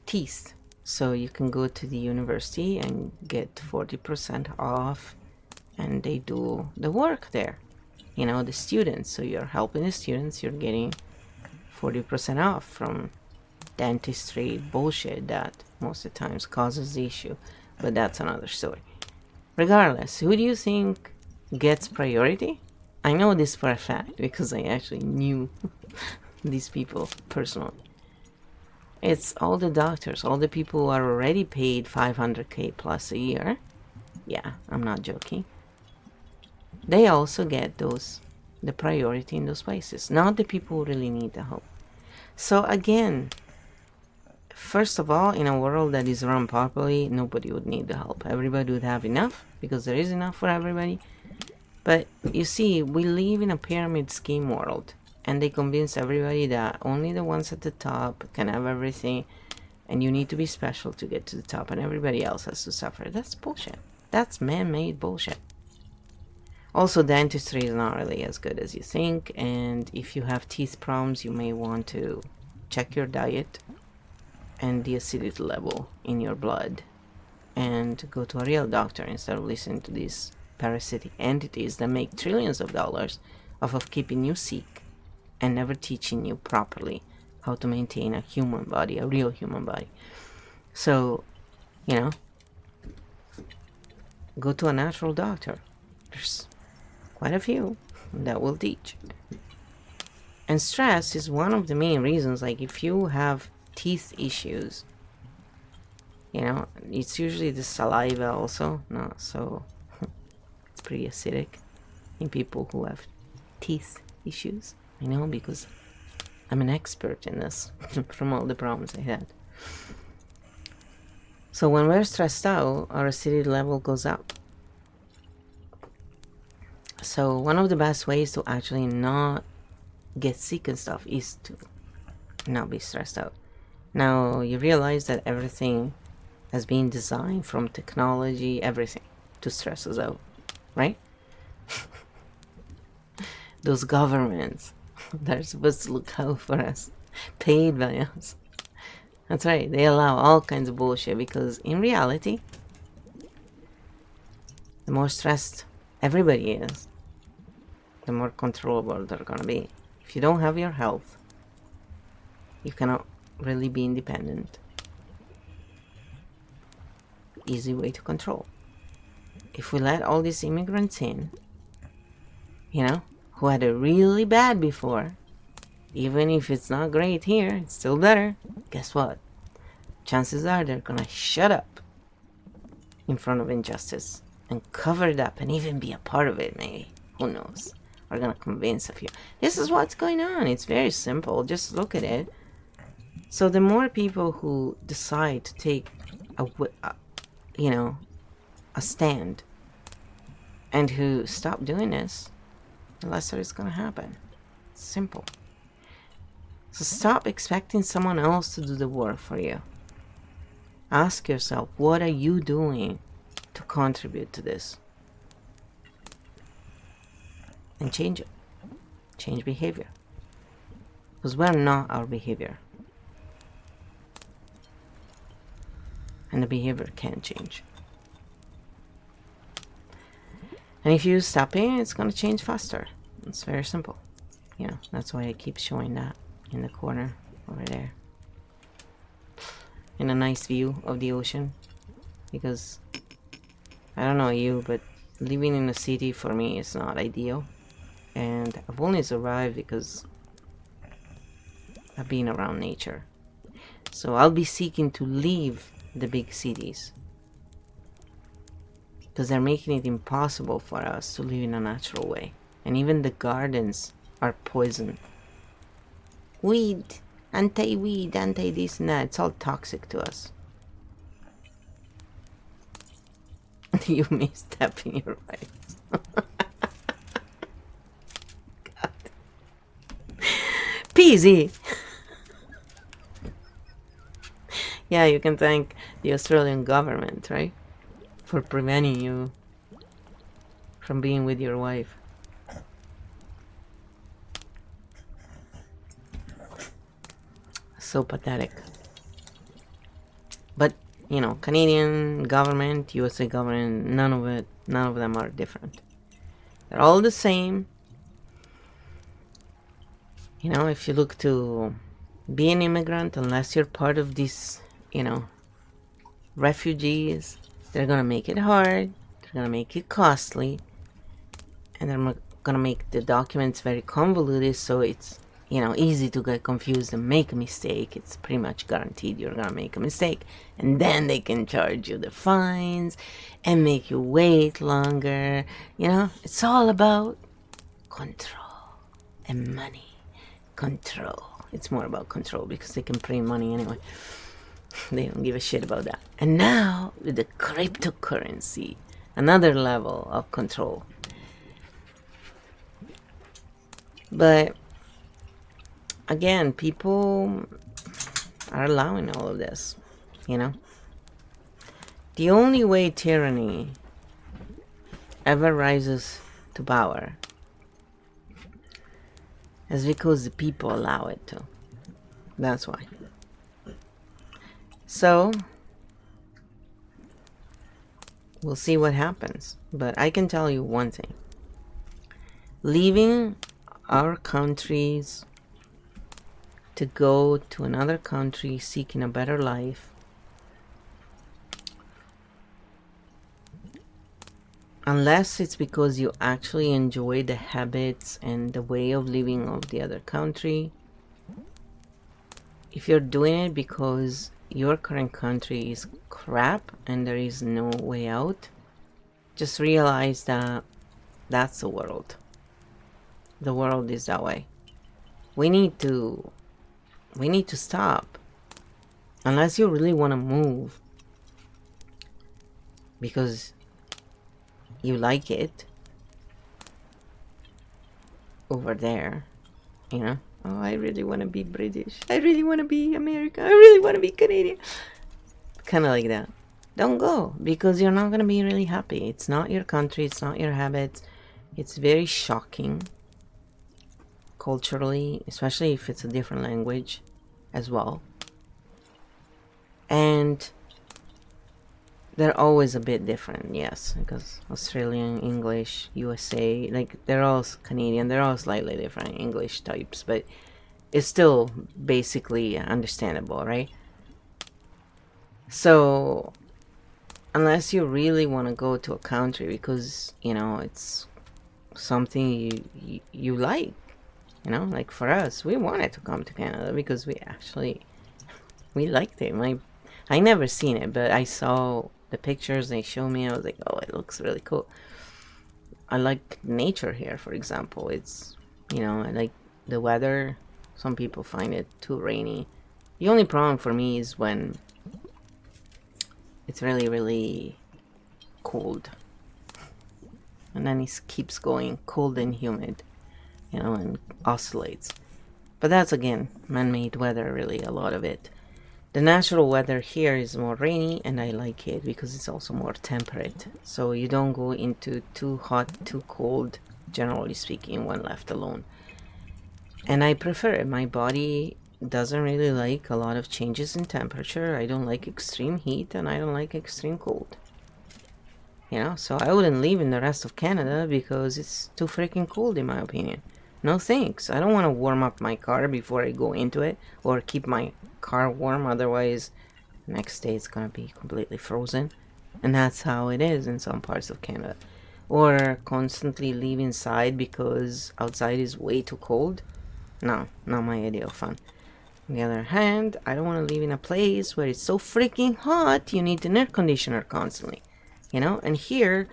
teeth. So you can go to the university and get 40% off, and they do the work there. The students. So you're helping the students, you're getting 40% off from dentistry bullshit that most of the times causes the issue. But that's another story. Regardless, who do you think gets priority? I know this for a fact because I actually knew these people personally. It's all the doctors, all the people who are already paid $500K plus a year. Yeah, I'm not joking. They also get the priority in those places, not the people who really need the help. So again, first of all, in a world that is run properly, nobody would need the help. Everybody would have enough because there is enough for everybody. But you see, we live in a pyramid scheme world, and they convince everybody that only the ones at the top can have everything, and you need to be special to get to the top, and everybody else has to suffer. That's bullshit. That's man-made bullshit. Also, dentistry is not really as good as you think, and if you have teeth problems, you may want to check your diet and the acidity level in your blood and go to a real doctor instead of listening to these parasitic entities that make trillions of dollars off of keeping you sick and never teaching you properly how to maintain a human body, a real human body. So, go to a natural doctor. There's quite a few that will teach. And stress is one of the main reasons. Like if you have teeth issues, it's usually the saliva also, not so it's pretty acidic in people who have teeth issues. Because I'm an expert in this from all the problems I had. So when we're stressed out, our acidity level goes up. So one of the best ways to actually not get sick and stuff is to not be stressed out. Now you realize that everything has been designed, from technology, everything, to stress us out, right? Those governments, They're supposed to look out for us, paid by us. That's right, they allow all kinds of bullshit because in reality, the more stressed everybody is, the more controllable they're gonna be. If you don't have your health, you cannot really be independent. Easy way to control. If we let all these immigrants in, who had it really bad before, even if it's not great here, it's still better. Guess what? Chances are they're gonna shut up in front of injustice and cover it up and even be a part of it, maybe. Who knows? We're gonna convince a few. This is what's going on. It's very simple. Just look at it. So the more people who decide to take a stand and who stop doing this, the lesser is gonna happen. It's simple. So stop expecting someone else to do the work for you. Ask yourself, what are you doing to contribute to this? And change it. Change behavior. Because we're not our behavior. And the behavior can change. And if you stop it, it's going to change faster. It's very simple. That's why I keep showing that in the corner over there. In a nice view of the ocean. Because, I don't know you, but living in a city for me is not ideal. And I've only survived because I've been around nature. So I'll be seeking to leave the big cities. Because they're making it impossible for us to live in a natural way. And even the gardens are poison. Weed, anti-weed, anti-this and that. It's all toxic to us. You may step in your rights. God. Peasy. Yeah, you can thank the Australian government, right? For preventing you from being with your wife. So pathetic. But, Canadian government, USA government, none of them are different. They're all the same. If you look to be an immigrant, unless you're part of these, refugees, they're gonna make it hard, they're gonna make it costly, and they're gonna make the documents very convoluted, so it's easy to get confused and make a mistake. It's pretty much guaranteed you're gonna make a mistake, and then they can charge you the fines and make you wait longer. It's all about control and money. Control. It's more about control because they can print money anyway. They don't give a shit about that. And now with the cryptocurrency, another level of control. But again, people are allowing all of this, The only way tyranny ever rises to power is because the people allow it to. That's why. So, we'll see what happens. But I can tell you one thing. Leaving our countries to go to another country seeking a better life, unless it's because you actually enjoy the habits and the way of living of the other country, if you're doing it because your current country is crap and there is no way out, just realize that that's the world. The world is that way. We need to stop. Unless you really want to move because you like it over there, oh, I really want to be British, I really want to be American, I really want to be Canadian, kind of like that. Don't go, because you're not going to be really happy. It's not your country, it's not your habits. It's very shocking, culturally, especially if it's a different language as well. And they're always a bit different, yes, because Australian, English, USA, like they're all Canadian, they're all slightly different English types, but it's still basically understandable, right? So unless you really want to go to a country because, you know, it's something you like, you know, like for us, we wanted to come to Canada because we liked it. I never seen it, but I saw the pictures they showed me. I was like, oh, it looks really cool. I like nature here, for example. It's, you know, I like the weather. Some people find it too rainy. The only problem for me is when it's really, really cold. And then it keeps going cold and humid, you know, and oscillates. But that's, again, man-made weather, really, a lot of it. The natural weather here is more rainy, and I like it because it's also more temperate. So you don't go into too hot, too cold, generally speaking, when left alone. And I prefer it. My body doesn't really like a lot of changes in temperature. I don't like extreme heat, and I don't like extreme cold. You know, so I wouldn't live in the rest of Canada because it's too freaking cold, in my opinion. No thanks. I don't want to warm up my car before I go into it, or keep my car warm, otherwise next day it's gonna be completely frozen. And that's how it is in some parts of Canada. Or constantly leave inside because outside is way too cold. No, not my idea of fun. On the other hand, I don't want to live in a place where it's so freaking hot you need an air conditioner constantly. You know, and here,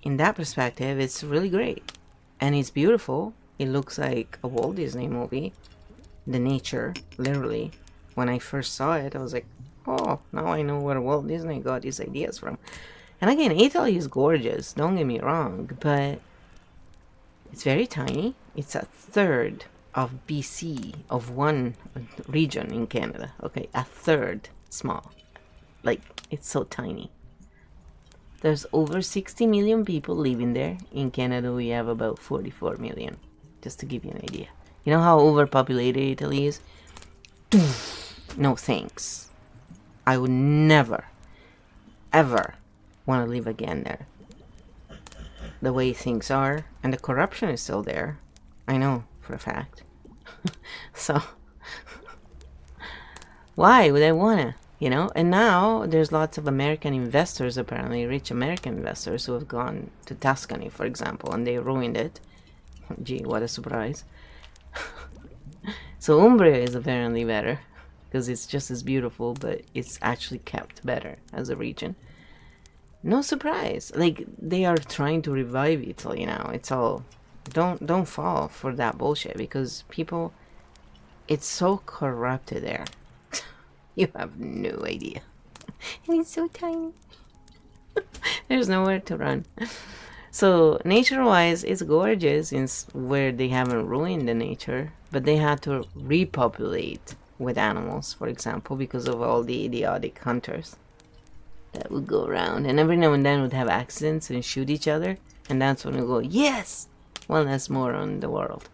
in that perspective, it's really great. And it's beautiful. It looks like a Walt Disney movie. The nature, literally. When I first saw it, I was like, oh, now I know where Walt Disney got his ideas from. And again, Italy is gorgeous, don't get me wrong, but it's very tiny. It's a third of BC, of one region in Canada. Okay, a third small. Like, it's so tiny. There's over 60 million people living there. In Canada, we have about 44 million. Just to give you an idea. You know how overpopulated Italy is? No thanks. I would never, ever want to live again there. The way things are, and the corruption is still there. I know for a fact. So, why would I wanna? You know, and now there's lots of American investors, apparently rich American investors, who have gone to Tuscany, for example, and they ruined it. Gee, what a surprise. So Umbria is apparently better, because it's just as beautiful, but it's actually kept better as a region. No surprise. Like, they are trying to revive Italy now. It's all... Don't fall for that bullshit, because people... It's so corrupted there. You have no idea. And it's so tiny. There's nowhere to run. So, nature-wise, it's gorgeous in where they haven't ruined the nature, but they had to repopulate with animals, for example, because of all the idiotic hunters that would go around, and every now and then would have accidents and shoot each other, and that's when we go, yes! One less more on the world.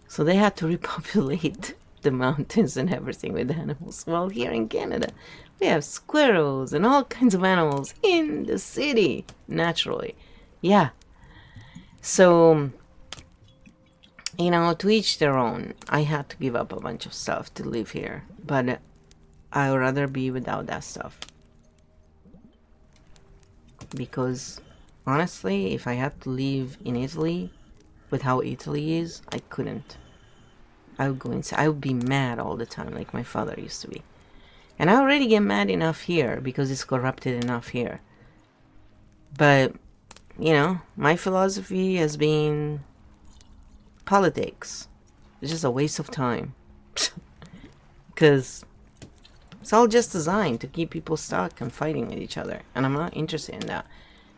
So they had to repopulate the mountains and everything with animals. Well, here in Canada, we have squirrels and all kinds of animals in the city, naturally. Yeah. So, you know, to each their own. I had to give up a bunch of stuff to live here, but I would rather be without that stuff. Because, honestly, if I had to live in Italy, with how Italy is, I couldn't. I would go inside. I would be mad all the time, like my father used to be. And I already get mad enough here because it's corrupted enough here. But, you know, my philosophy has been politics. It's just a waste of time. Because it's all just designed to keep people stuck and fighting with each other. And I'm not interested in that.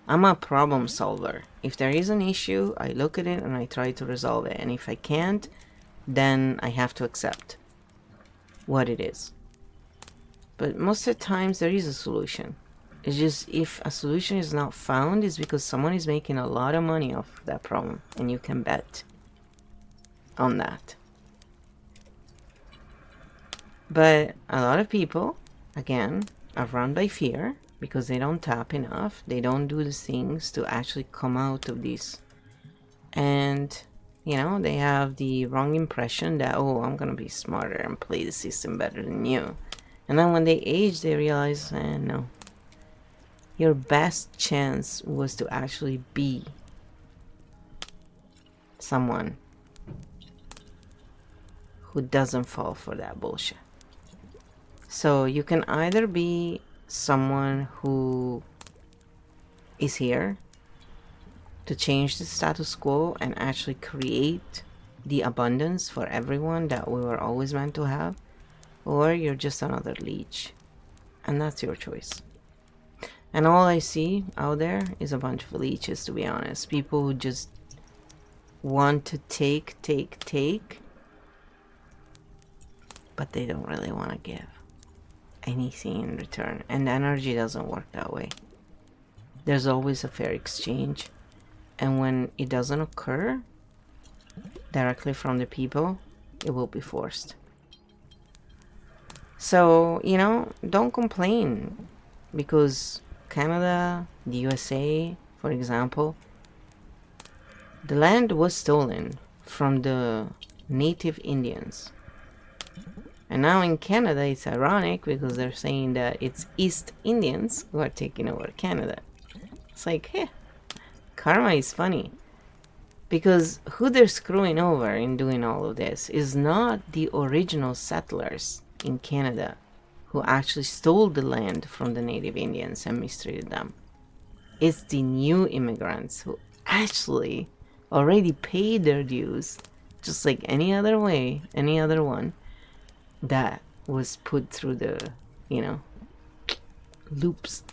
I'm a problem solver. If there is an issue, I look at it and I try to resolve it. And if I can't, then I have to accept what it is. But most of the times there is a solution. It's just if a solution is not found, it's because someone is making a lot of money off that problem, and you can bet. on that. But a lot of people, again, are run by fear because they don't tap enough. They don't do the things to actually come out of this. And, they have the wrong impression that, oh, I'm going to be smarter and play the system better than you. And then when they age, they realize, no. Your best chance was to actually be someone who doesn't fall for that bullshit. So you can either be someone who is here to change the status quo and actually create the abundance for everyone that we were always meant to have, or you're just another leech. And that's your choice. And all I see out there is a bunch of leeches, to be honest. People who just want to take, but they don't really want to give anything in return. And energy doesn't work that way. There's always a fair exchange. And when it doesn't occur directly from the people, it will be forced. So, don't complain, because Canada, the USA, for example, the land was stolen from the native Indians. And now in Canada, it's ironic because they're saying that it's East Indians who are taking over Canada. It's like, hey, karma is funny. Because who they're screwing over in doing all of this is not the original settlers in Canada who actually stole the land from the native Indians and mistreated them. It's the new immigrants who actually already paid their dues, just like any other one that was put through the, loops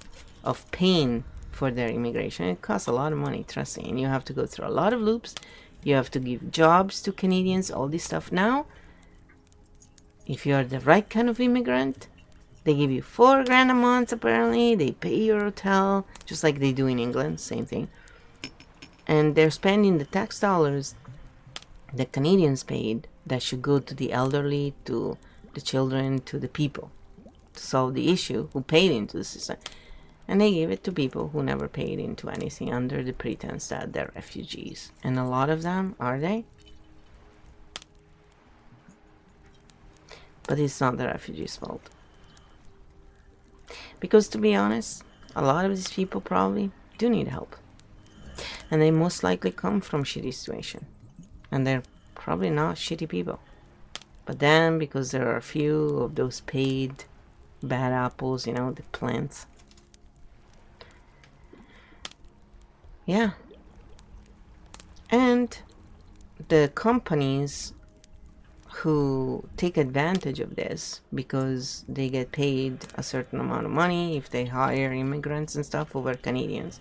of pain for their immigration. It costs a lot of money, trust me, and you have to go through a lot of loops. You have to give jobs to Canadians, all this stuff. Now, if you're the right kind of immigrant, they give you $4,000 a month, apparently. They pay your hotel, just like they do in England, same thing. And they're spending the tax dollars that Canadians paid that should go to the elderly, to the children, to the people, to solve the issue, who paid into the system. And they gave it to people who never paid into anything under the pretense that they're refugees. And a lot of them, are they? But it's not the refugees' fault. Because to be honest, a lot of these people probably do need help. And they most likely come from shitty situation. And they're probably not shitty people. But then, because there are a few of those paid bad apples, the plants. Yeah. And the companies who take advantage of this because they get paid a certain amount of money if they hire immigrants and stuff over Canadians,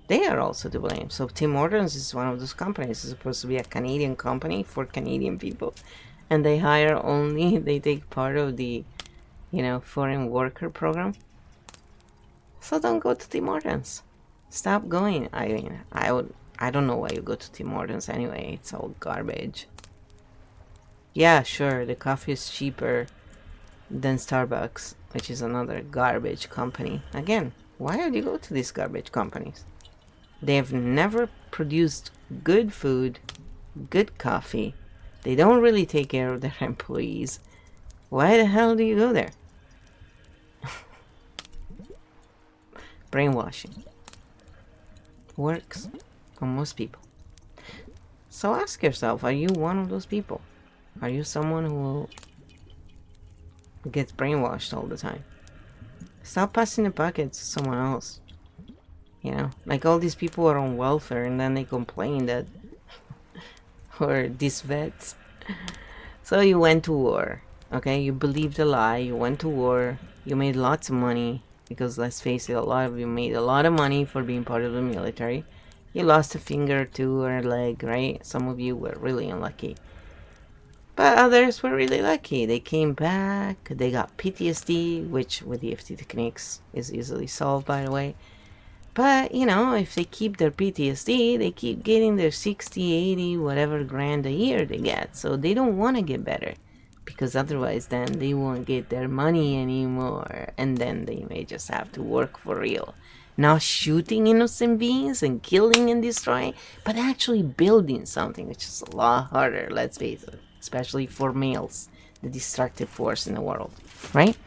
they are also to blame. So Tim Hortons is one of those companies. It's supposed to be a Canadian company for Canadian people, and they take part of the foreign worker program. So don't go to Tim Hortons. Stop going. I don't know why you go to Tim Hortons anyway. It's all garbage. Yeah, sure, the coffee is cheaper than Starbucks, which is another garbage company. Again, why would you go to these garbage companies? They have never produced good food, good coffee. They don't really take care of their employees. Why the hell do you go there? Brainwashing. Works on most people. So ask yourself, are you one of those people? Are you someone who gets brainwashed all the time? Stop passing the bucket to someone else. Like all these people are on welfare and then they complain that, or these vets. So you went to war, okay? You believed a lie, you went to war, you made lots of money, because let's face it, a lot of you made a lot of money for being part of the military. You lost a finger or two or a leg, right? Some of you were really unlucky. But others were really lucky. They came back, they got PTSD, which with EFT techniques is easily solved, by the way. But, if they keep their PTSD, they keep getting their 60, 80, whatever grand a year they get. So they don't want to get better, because otherwise then they won't get their money anymore. And then they may just have to work for real. Not shooting innocent beings and killing and destroying, but actually building something, which is a lot harder, let's face it. Especially for males, the destructive force in the world, right?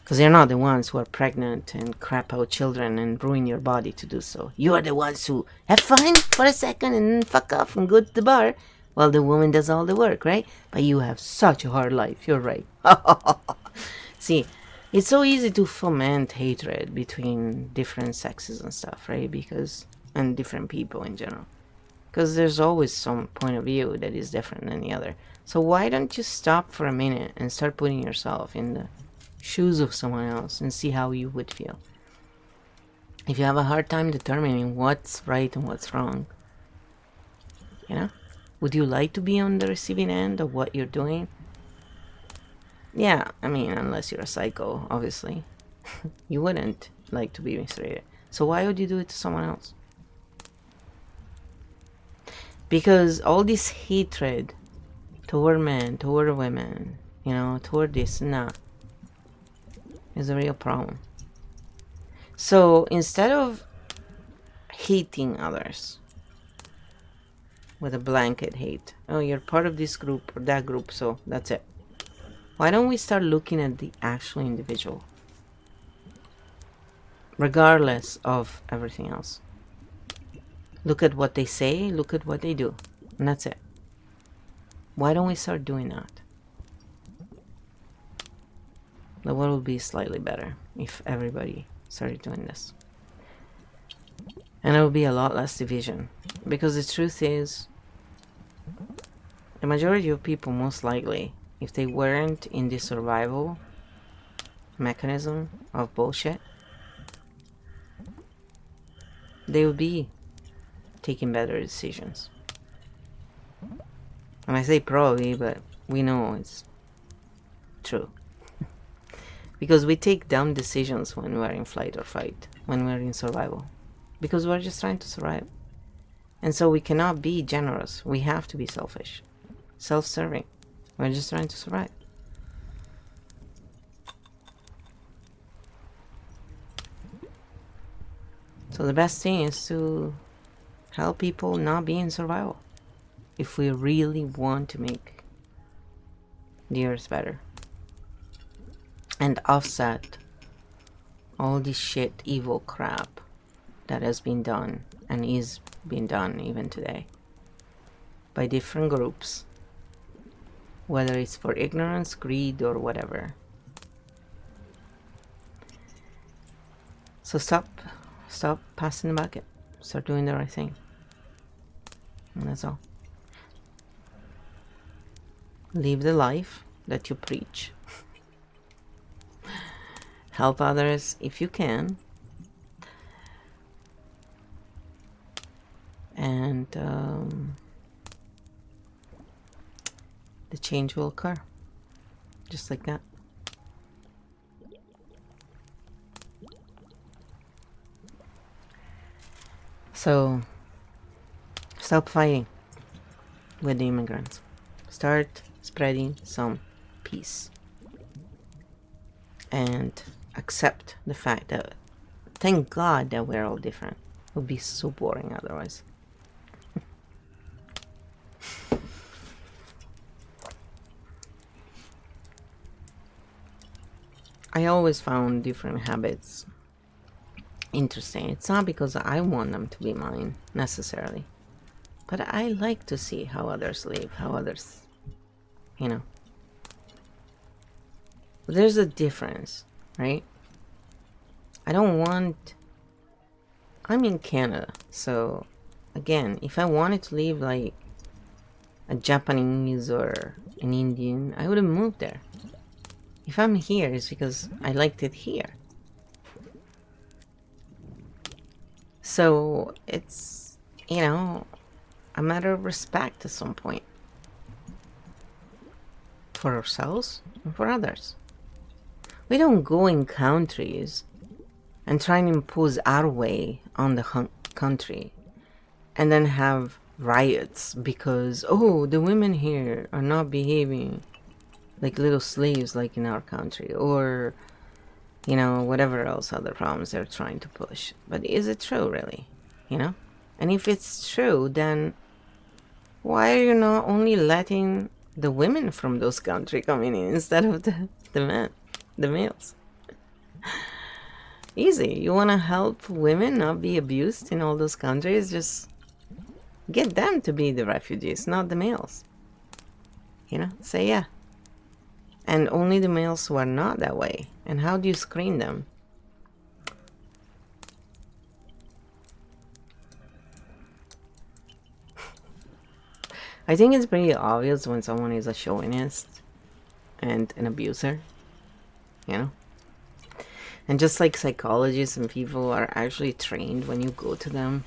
Because they're not the ones who are pregnant and crap out children and ruin your body to do so. You are the ones who have fun for a second and then fuck off and go to the bar while the woman does all the work, right? But you have such a hard life. You're right. See, it's so easy to foment hatred between different sexes and stuff, right? And different people in general. Because there's always some point of view that is different than the other. So why don't you stop for a minute and start putting yourself in the shoes of someone else and see how you would feel? If you have a hard time determining what's right and what's wrong, would you like to be on the receiving end of what you're doing? Yeah, I mean, unless you're a psycho, obviously. You wouldn't like to be mistreated. So why would you do it to someone else? Because all this hatred toward men, toward women, toward this and that, is a real problem. So instead of hating others with a blanket hate, oh, you're part of this group or that group, so that's it. Why don't we start looking at the actual individual, regardless of everything else? Look at what they say, look at what they do, and that's it. Why don't we start doing that? The world would be slightly better if everybody started doing this. And there would be a lot less division. Because the truth is, the majority of people, most likely, if they weren't in the survival mechanism of bullshit, they would be taking better decisions. And I say probably, but we know it's true. Because we take dumb decisions when we're in flight or fight, when we're in survival. Because we're just trying to survive. And so we cannot be generous. We have to be selfish. Self-serving. We're just trying to survive. So the best thing is to help people not be in survival. If we really want to make the earth better. And offset all this shit, evil crap that has been done and is being done even today by different groups, whether it's for ignorance, greed, or whatever. So stop passing the bucket. Start doing the right thing. And that's all. Live the life that you preach. Help others if you can. And the change will occur. Just like that. So, stop fighting with the immigrants. Start spreading some peace. And accept the fact that, thank God that we're all different. It would be so boring otherwise. I always found different habits interesting. It's not because I want them to be mine, necessarily. But I like to see how others live, how others, There's a difference, right? I'm in Canada, so again, if I wanted to live like a Japanese or an Indian, I would have moved there. If I'm here, it's because I liked it here. So it's, a matter of respect at some point. For ourselves and for others. We don't go in countries and try and impose our way on the country, and then have riots because, oh, the women here are not behaving like little slaves like in our country, or, you know, whatever else other problems they're trying to push. But is it true, really? You know? And if it's true, then why are you not only letting the women from those countries come in instead of the men, the males? Easy. You want to help women not be abused in all those countries? Just get them to be the refugees, not the males. You know, say yeah. And only the males who are not that way. And how do you screen them? I think it's pretty obvious when someone is a chauvinist and an abuser, you know? And just like psychologists and people are actually trained when you go to them.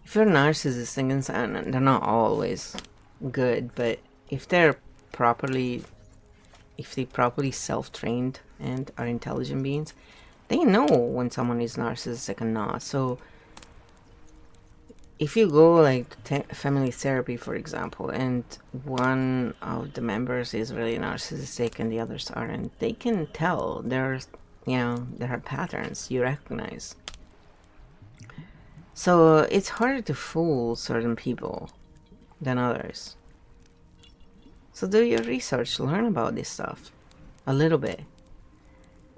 If you're narcissistic, and they're not always good, but if they properly self-trained and are intelligent beings, they know when someone is narcissistic and not. So if you go like family therapy, for example, and one of the members is really narcissistic and the others aren't, they can tell. There are patterns you recognize. So it's harder to fool certain people than others. So do your research, learn about this stuff a little bit.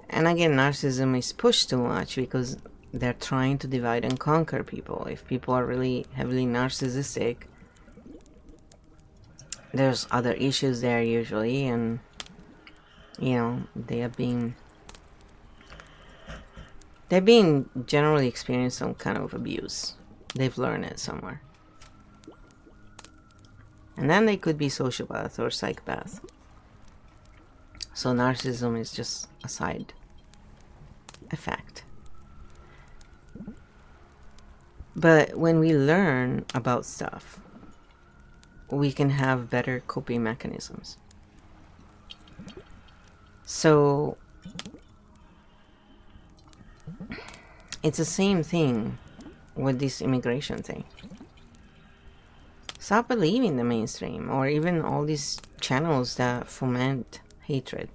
And again, narcissism is pushed too much because they're trying to divide and conquer people. If people are really heavily narcissistic, there's other issues there usually, and they're being generally experiencing some kind of abuse. They've learned it somewhere. And then they could be sociopath or psychopath. So narcissism is just a side effect. But when we learn about stuff, we can have better coping mechanisms. So it's the same thing with this immigration thing. Stop believing the mainstream or even all these channels that foment hatred,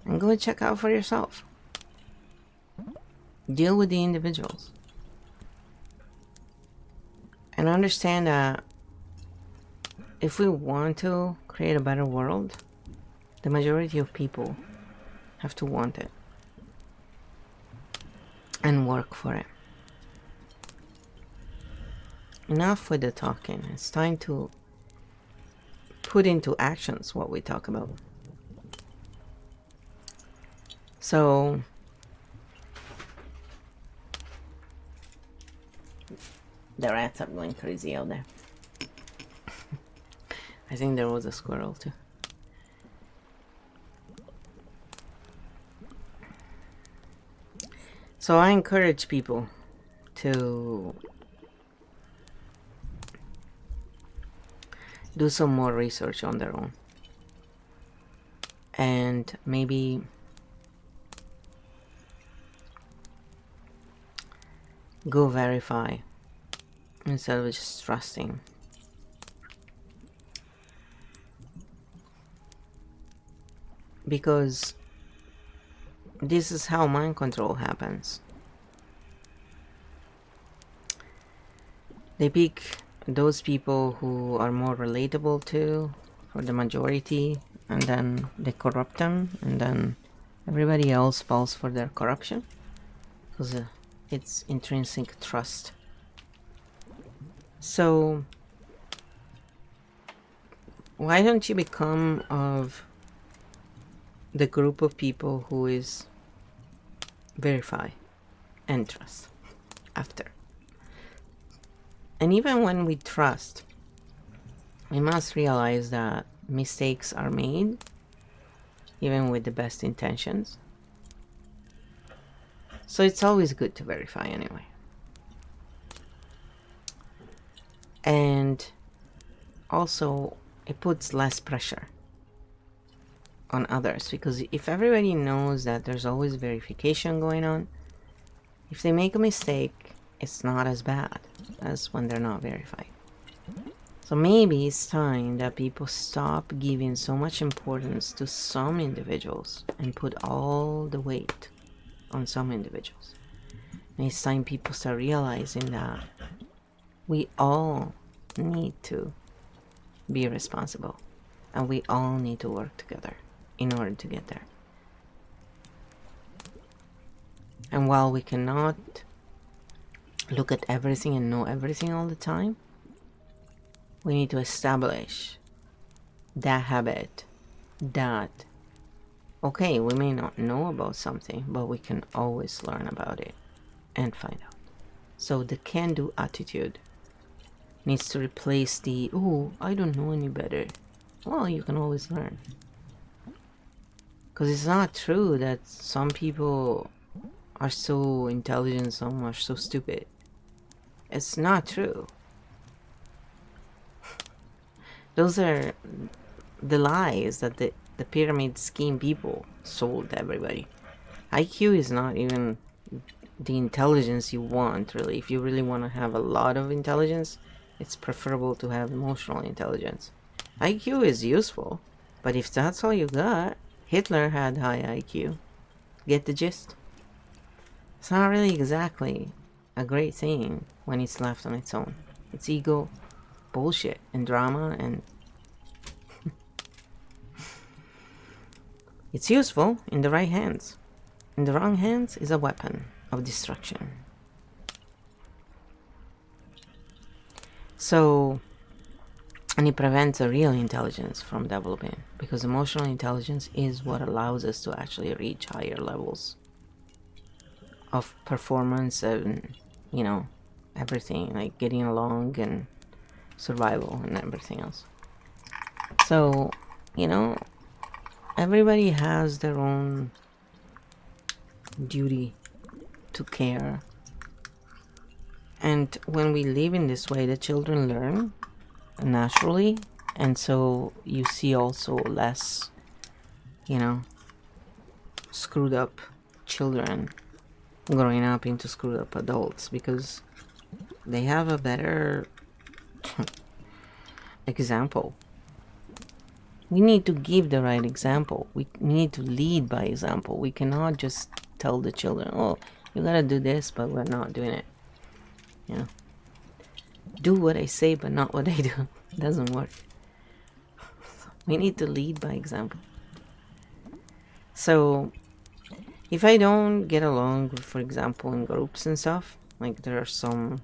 and go and check out for yourself. Deal with the individuals. And understand that if we want to create a better world, the majority of people have to want it and work for it. Enough with the talking. It's time to put into actions what we talk about. So the rats are going crazy out there. I think there was a squirrel too. So I encourage people to do some more research on their own, and maybe go verify instead of just trusting. Because this is how mind control happens. They pick those people who are more relatable to, for the majority, and then they corrupt them, and then everybody else falls for their corruption because it's intrinsic trust. So why don't you become of the group of people who is verify and trust after? And even when we trust, we must realize that mistakes are made, even with the best intentions. So it's always good to verify anyway. And also, it puts less pressure on others, because if everybody knows that there's always verification going on, if they make a mistake, it's not as bad as when they're not verified. So maybe it's time that people stop giving so much importance to some individuals and put all the weight on some individuals. And it's time people start realizing that we all need to be responsible and we all need to work together in order to get there. And while we cannot look at everything and know everything all the time, we need to establish that habit that, okay, we may not know about something, but we can always learn about it and find out. So the can-do attitude needs to replace the, oh, I don't know any better. Well, you can always learn. Because it's not true that some people are so intelligent, some are so stupid. It's not true. Those are the lies that the pyramid scheme people sold to everybody. IQ is not even the intelligence you want, really. If you really want to have a lot of intelligence, it's preferable to have emotional intelligence. IQ is useful, but if that's all you got, Hitler had high IQ. Get the gist? It's not really exactly a great thing when it's left on its own. It's ego, bullshit, and drama, and it's useful in the right hands. In the wrong hands is a weapon of destruction. So, and it prevents a real intelligence from developing, because emotional intelligence is what allows us to actually reach higher levels of performance and, you know, everything, like getting along and survival and everything else. So, you know, everybody has their own duty to care. And when we live in this way, the children learn naturally. And so you see also less, you know, screwed up children growing up into screwed up adults, because they have a better example. We need to give the right example. We need to lead by example. We cannot just tell the children, oh, you gotta do this, but we're not doing it. You know, do what I say, but not what I do. It doesn't work. We need to lead by example. So, if I don't get along, for example, in groups and stuff, like there are some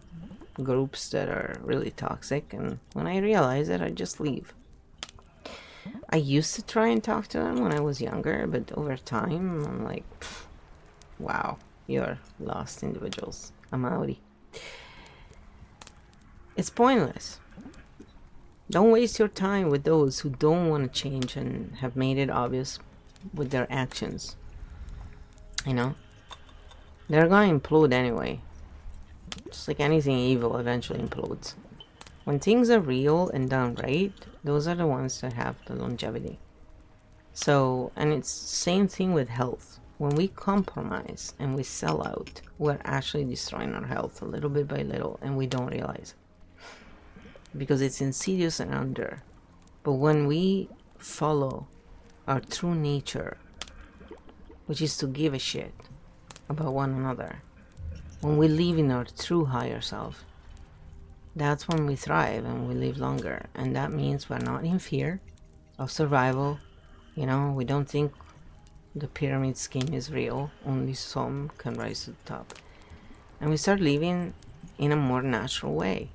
groups that are really toxic, and when I realize it, I just leave. I used to try and talk to them when I was younger, but over time, I'm like, wow, you're lost individuals. I'm outie. It's pointless. Don't waste your time with those who don't want to change and have made it obvious with their actions. You know? They're going to implode anyway. Just like anything evil eventually implodes. When things are real and done right, those are the ones that have the longevity. So, and it's the same thing with health. When we compromise and we sell out, we're actually destroying our health a little bit by little, and we don't realize it. Because it's insidious and under. But when we follow our true nature, which is to give a shit about one another, when we live in our true higher self, that's when we thrive and we live longer. And that means we're not in fear of survival. You know, we don't think the pyramid scheme is real. Only some can rise to the top. And we start living in a more natural way.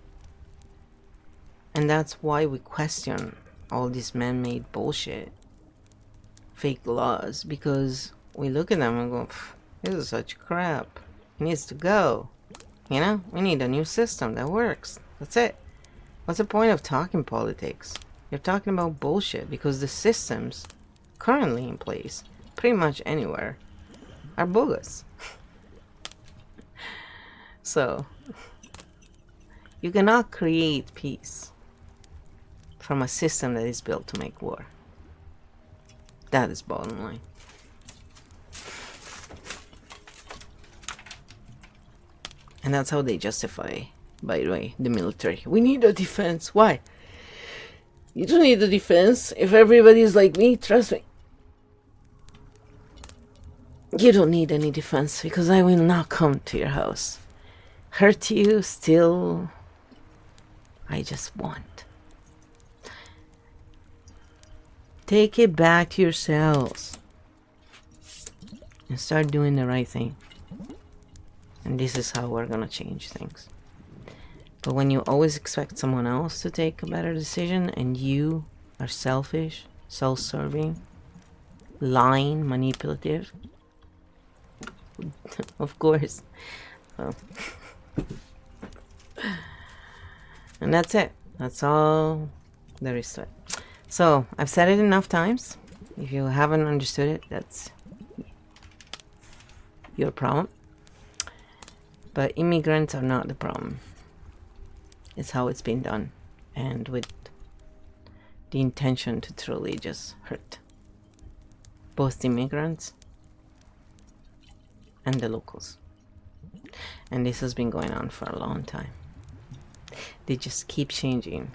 And that's why we question all this man-made bullshit, fake laws, because we look at them and go, this is such crap. It needs to go. You know, we need a new system that works. That's it. What's the point of talking politics? You're talking about bullshit, because the systems currently in place, pretty much anywhere, are bogus. So, you cannot create peace from a system that is built to make war. That is bottom line. And that's how they justify, by the way, the military. We need a defense. Why? You don't need a defense if everybody's like me, trust me. You don't need any defense because I will not come to your house. Hurt you, still. I just want. Take it back to yourselves and start doing the right thing. And this is how we're gonna change things. But when you always expect someone else to take a better decision and you are selfish, self-serving, lying, manipulative, of course. Well, and that's it. That's all there is to it. So I've said it enough times. If you haven't understood it, that's your problem. But immigrants are not the problem. It's how it's been done, and with the intention to truly just hurt both the immigrants and the locals. And this has been going on for a long time. They just keep changing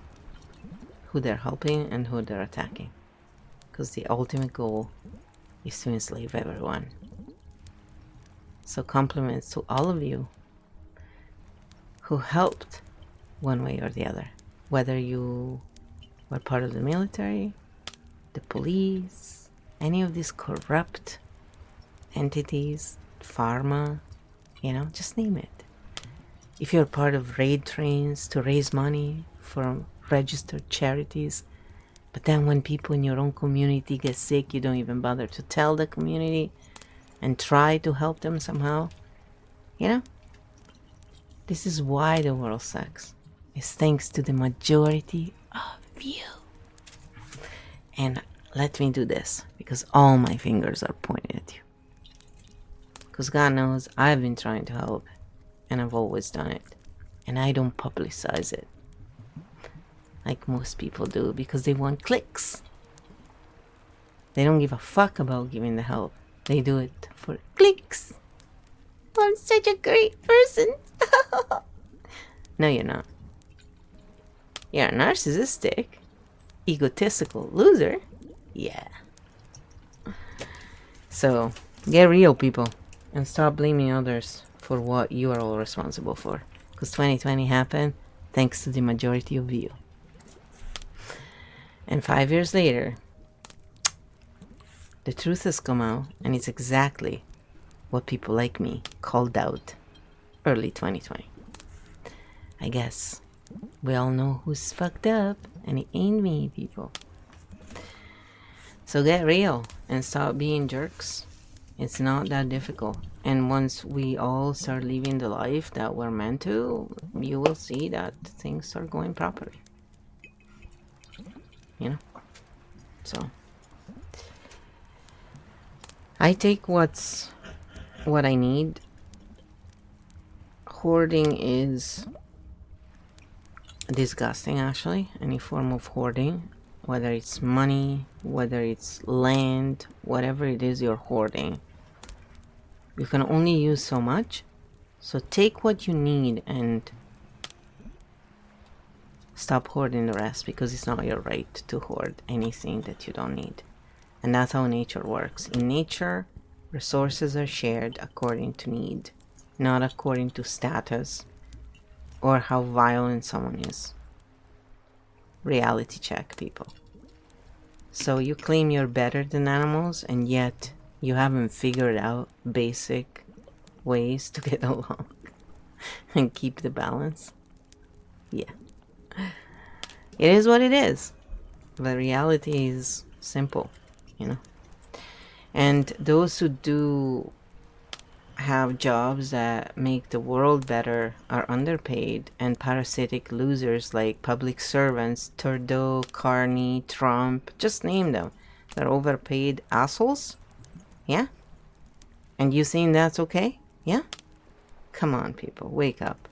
who they're helping and who they're attacking, because the ultimate goal is to enslave everyone. So compliments to all of you who helped one way or the other, whether you were part of the military, the police, any of these corrupt entities, pharma, just name it. If you're part of raid trains to raise money for registered charities, but then when people in your own community get sick, you don't even bother to tell the community and try to help them somehow. This is why the world sucks. It's thanks to the majority of you. And let me do this, because all my fingers are pointed at you. Because God knows I've been trying to help, and I've always done it. And I don't publicize it like most people do, because they want clicks. They don't give a fuck about giving the help. They do it for clicks. I'm such a great person. No, you're not. You're a narcissistic, egotistical loser. Yeah. So, get real, people, and stop blaming others for what you are all responsible for. Because 2020 happened thanks to the majority of you. And 5 years later, the truth has come out, and it's exactly what people like me called out early 2020. I guess we all know who's fucked up, and it ain't me, people. So get real and stop being jerks. It's not that difficult. And once we all start living the life that we're meant to, you will see that things are going properly. So I take what I need. Hoarding is disgusting, actually. Any form of hoarding, whether it's money, whether it's land, whatever it is you're hoarding, you can only use so much. So take what you need and stop hoarding the rest, because it's not your right to hoard anything that you don't need. And that's how nature works. In nature, resources are shared according to need, not according to status or how violent someone is. Reality check, people. So you claim you're better than animals, and yet you haven't figured out basic ways to get along and keep the balance. Yeah. It is what it is. The reality is simple, And those who do have jobs that make the world better are underpaid and parasitic losers like public servants, Trudeau, Carney, Trump, just name them. They're overpaid assholes. Yeah? And you think that's okay? Yeah? Come on, people, wake up.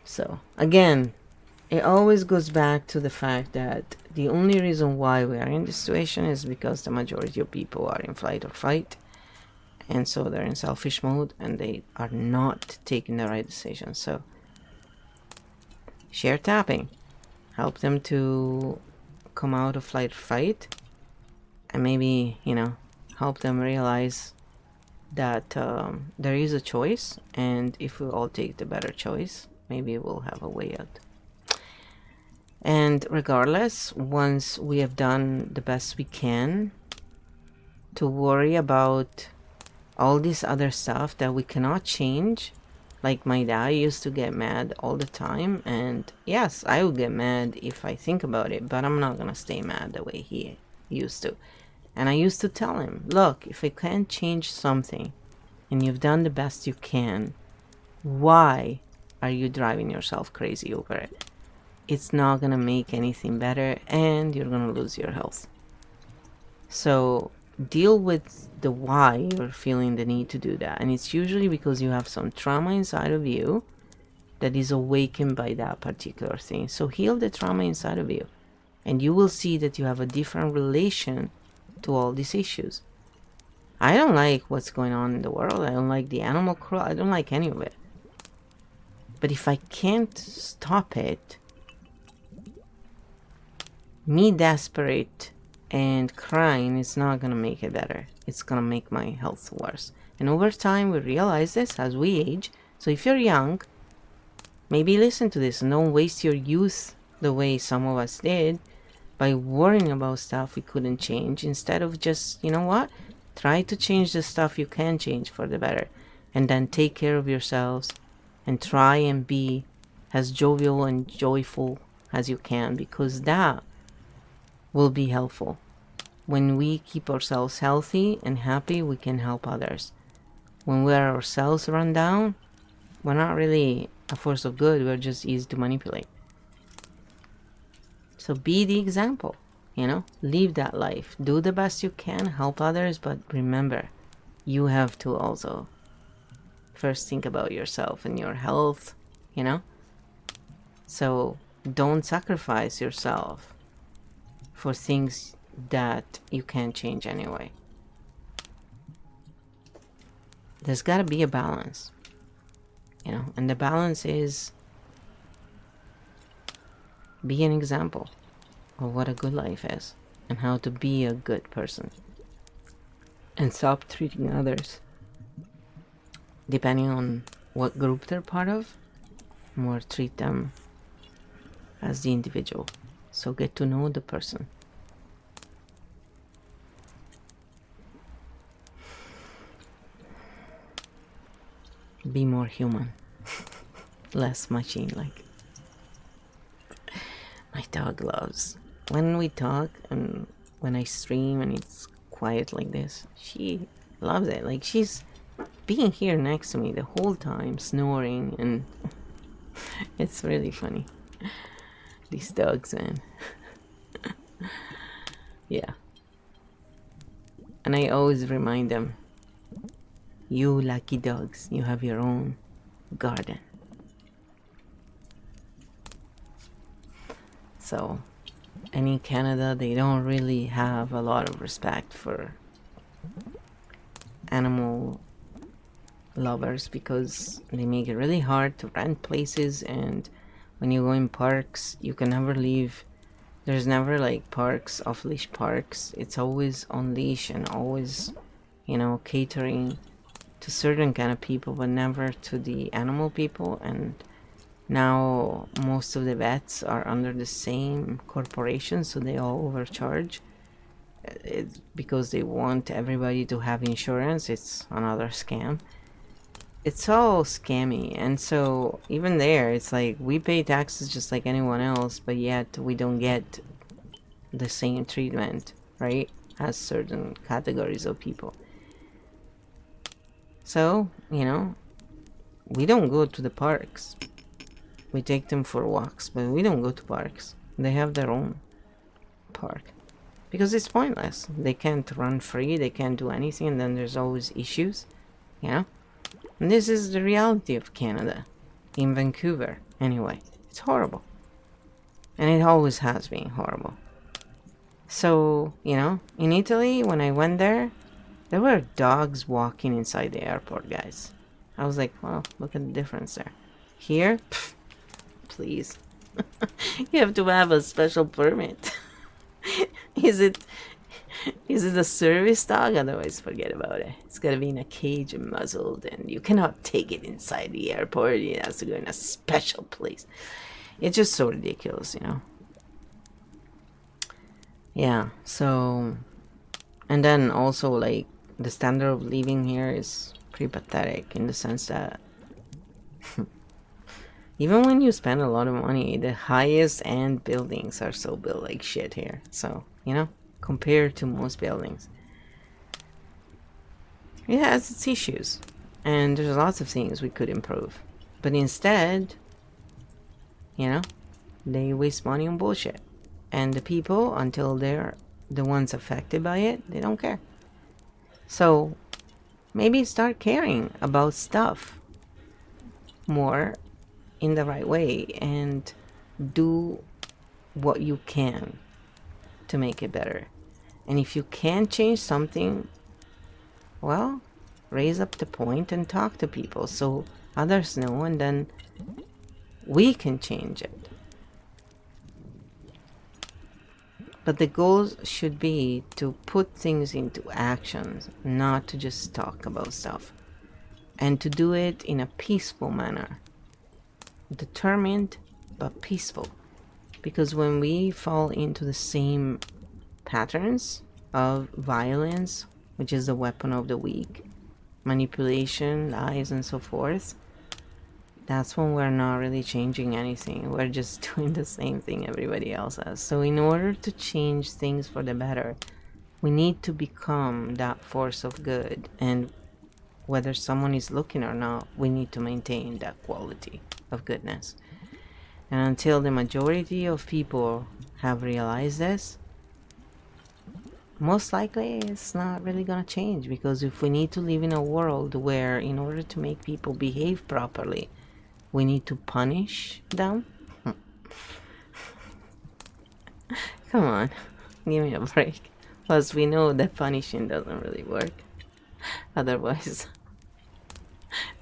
So, again, It always goes back to the fact that the only reason why we are in this situation is because the majority of people are in flight or fight, and so they're in selfish mode and they are not taking the right decision. So share tapping, help them to come out of flight or fight, and maybe, you know, help them realize that there is a choice, and if we all take the better choice, maybe we'll have a way out. And regardless, once we have done the best we can to worry about all this other stuff that we cannot change, like my dad used to get mad all the time, and yes, I would get mad if I think about it, but I'm not gonna stay mad the way he used to. And I used to tell him, look, if I can't change something and you've done the best you can, why are you driving yourself crazy over it? It's not gonna make anything better, and you're gonna lose your health. So deal with the why you're feeling the need to do that. And it's usually because you have some trauma inside of you that is awakened by that particular thing. So heal the trauma inside of you, and you will see that you have a different relation to all these issues. I don't like what's going on in the world. I don't like the animal cruelty. I don't like any of it. But if I can't stop it, me desperate and crying is not gonna make it better. It's gonna make my health worse. And over time, we realize this as we age. So if you're young, maybe listen to this and don't waste your youth the way some of us did by worrying about stuff we couldn't change. Instead of just, you know what? Try to change the stuff you can change for the better. And then take care of yourselves and try and be as jovial and joyful as you can, because that will be helpful. When we keep ourselves healthy and happy, we can help others. When we are ourselves run down, we're not really a force of good, we're just easy to manipulate. So be the example, you know, live that life, do the best you can, help others, but remember, you have to also first think about yourself and your health, you know. So don't sacrifice yourself for things that you can't change anyway. There's got to be a balance, you know, and the balance is be an example of what a good life is and how to be a good person, and stop treating others, depending on what group they're part of, more treat them as the individual. So get to know the person. Be more human, less machine-like. My dog loves when we talk, and when I stream and it's quiet like this, she loves it. Like, she's being here next to me the whole time, snoring, and it's really funny. These dogs, man. Yeah. And I always remind them, you lucky dogs, you have your own garden. So, and in Canada, they don't really have a lot of respect for animal lovers, because they make it really hard to rent places, and when you go in parks, you can never leave. There's never like parks, off-leash parks. It's always on leash and always, you know, catering to certain kind of people, but never to the animal people. And now most of the vets are under the same corporation, so they all overcharge. It's because they want everybody to have insurance. It's another scam. It's all scammy. And so even there, it's like we pay taxes just like anyone else, but yet we don't get the same treatment, right, as certain categories of people. So, you know, we don't go to the parks. We take them for walks, but we don't go to parks. They have their own park, because it's pointless. They can't run free, they can't do anything, and then there's always issues, you know. And this is the reality of Canada, in Vancouver anyway. It's horrible. And it always has been horrible. So, in Italy, when I went there were dogs walking inside the airport, guys. I was like, well, look at the difference there. Here, pff, please. You have to have a special permit. Is it a service dog? Otherwise, forget about it. It's gotta be in a cage and muzzled, and you cannot take it inside the airport. It has to go in a special place. It's just so ridiculous, Yeah, so... And then also, like, the standard of living here is pretty pathetic in the sense that even when you spend a lot of money, the highest end buildings are so built like shit here. So, compared to most buildings, it has its issues. And there's lots of things we could improve. But instead, they waste money on bullshit. And the people, until they're the ones affected by it, they don't care. So, maybe start caring about stuff more in the right way and do what you can to make it better. And if you can't change something, well, raise up the point and talk to people so others know, and then we can change it. But the goal should be to put things into actions, not to just talk about stuff. And to do it in a peaceful manner. Determined, but peaceful. Because when we fall into the same patterns of violence, which is the weapon of the weak, manipulation, lies, and so forth, that's when we're not really changing anything. We're just doing the same thing everybody else has. So in order to change things for the better, we need to become that force of good. And whether someone is looking or not, we need to maintain that quality of goodness. And until the majority of people have realized this, most likely it's not really gonna change. Because if we need to live in a world where, in order to make people behave properly, we need to punish them, come on, give me a break. Plus, we know that punishing doesn't really work. Otherwise,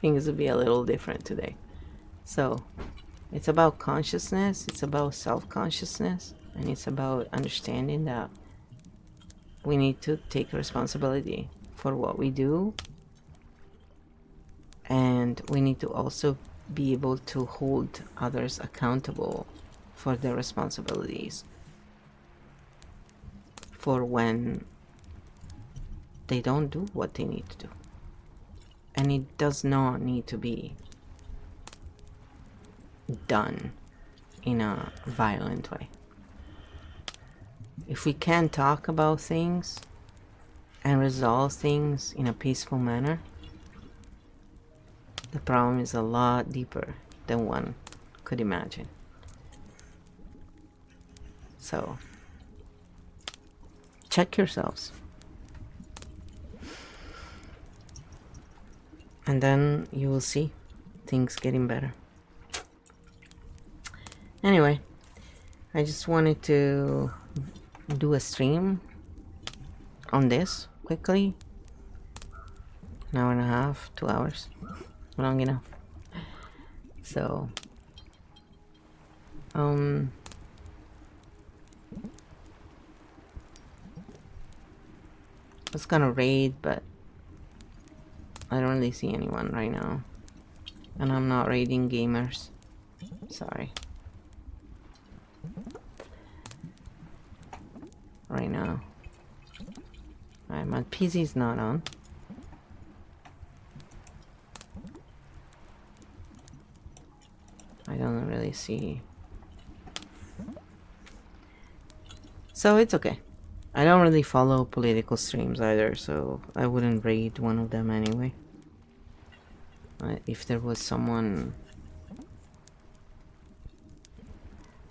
things would be a little different today. So, it's about consciousness, it's about self-consciousness, and it's about understanding that we need to take responsibility for what we do, and we need to also be able to hold others accountable for their responsibilities for when they don't do what they need to do. And it does not need to be done in a violent way. If we can talk about things and resolve things in a peaceful manner, the problem is a lot deeper than one could imagine. So, check yourselves. And then you will see things getting better. Anyway, I just wanted to do a stream on this quickly. An hour and a half, 2 hours. Long enough. So, I was gonna raid, but I don't really see anyone right now. And I'm not raiding gamers. Sorry. Right now. Alright, my PC's not on. I don't really see. So it's okay. I don't really follow political streams either, so I wouldn't raid one of them anyway. If there was someone...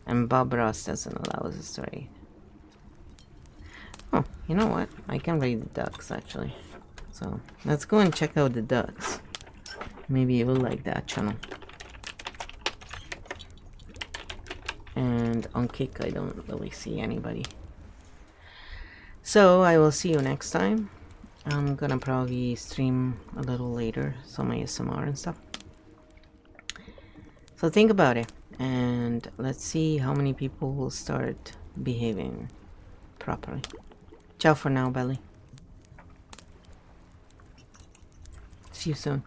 And Bob Ross doesn't allow us to raid. Oh, you know what? I can raid the ducks actually. So let's go and check out the ducks. Maybe you will like that channel. And on Kick, I don't really see anybody. So I will see you next time. I'm gonna probably stream a little later, some ASMR and stuff. So think about it, and let's see how many people will start behaving properly. Ciao for now, Belly. See you soon.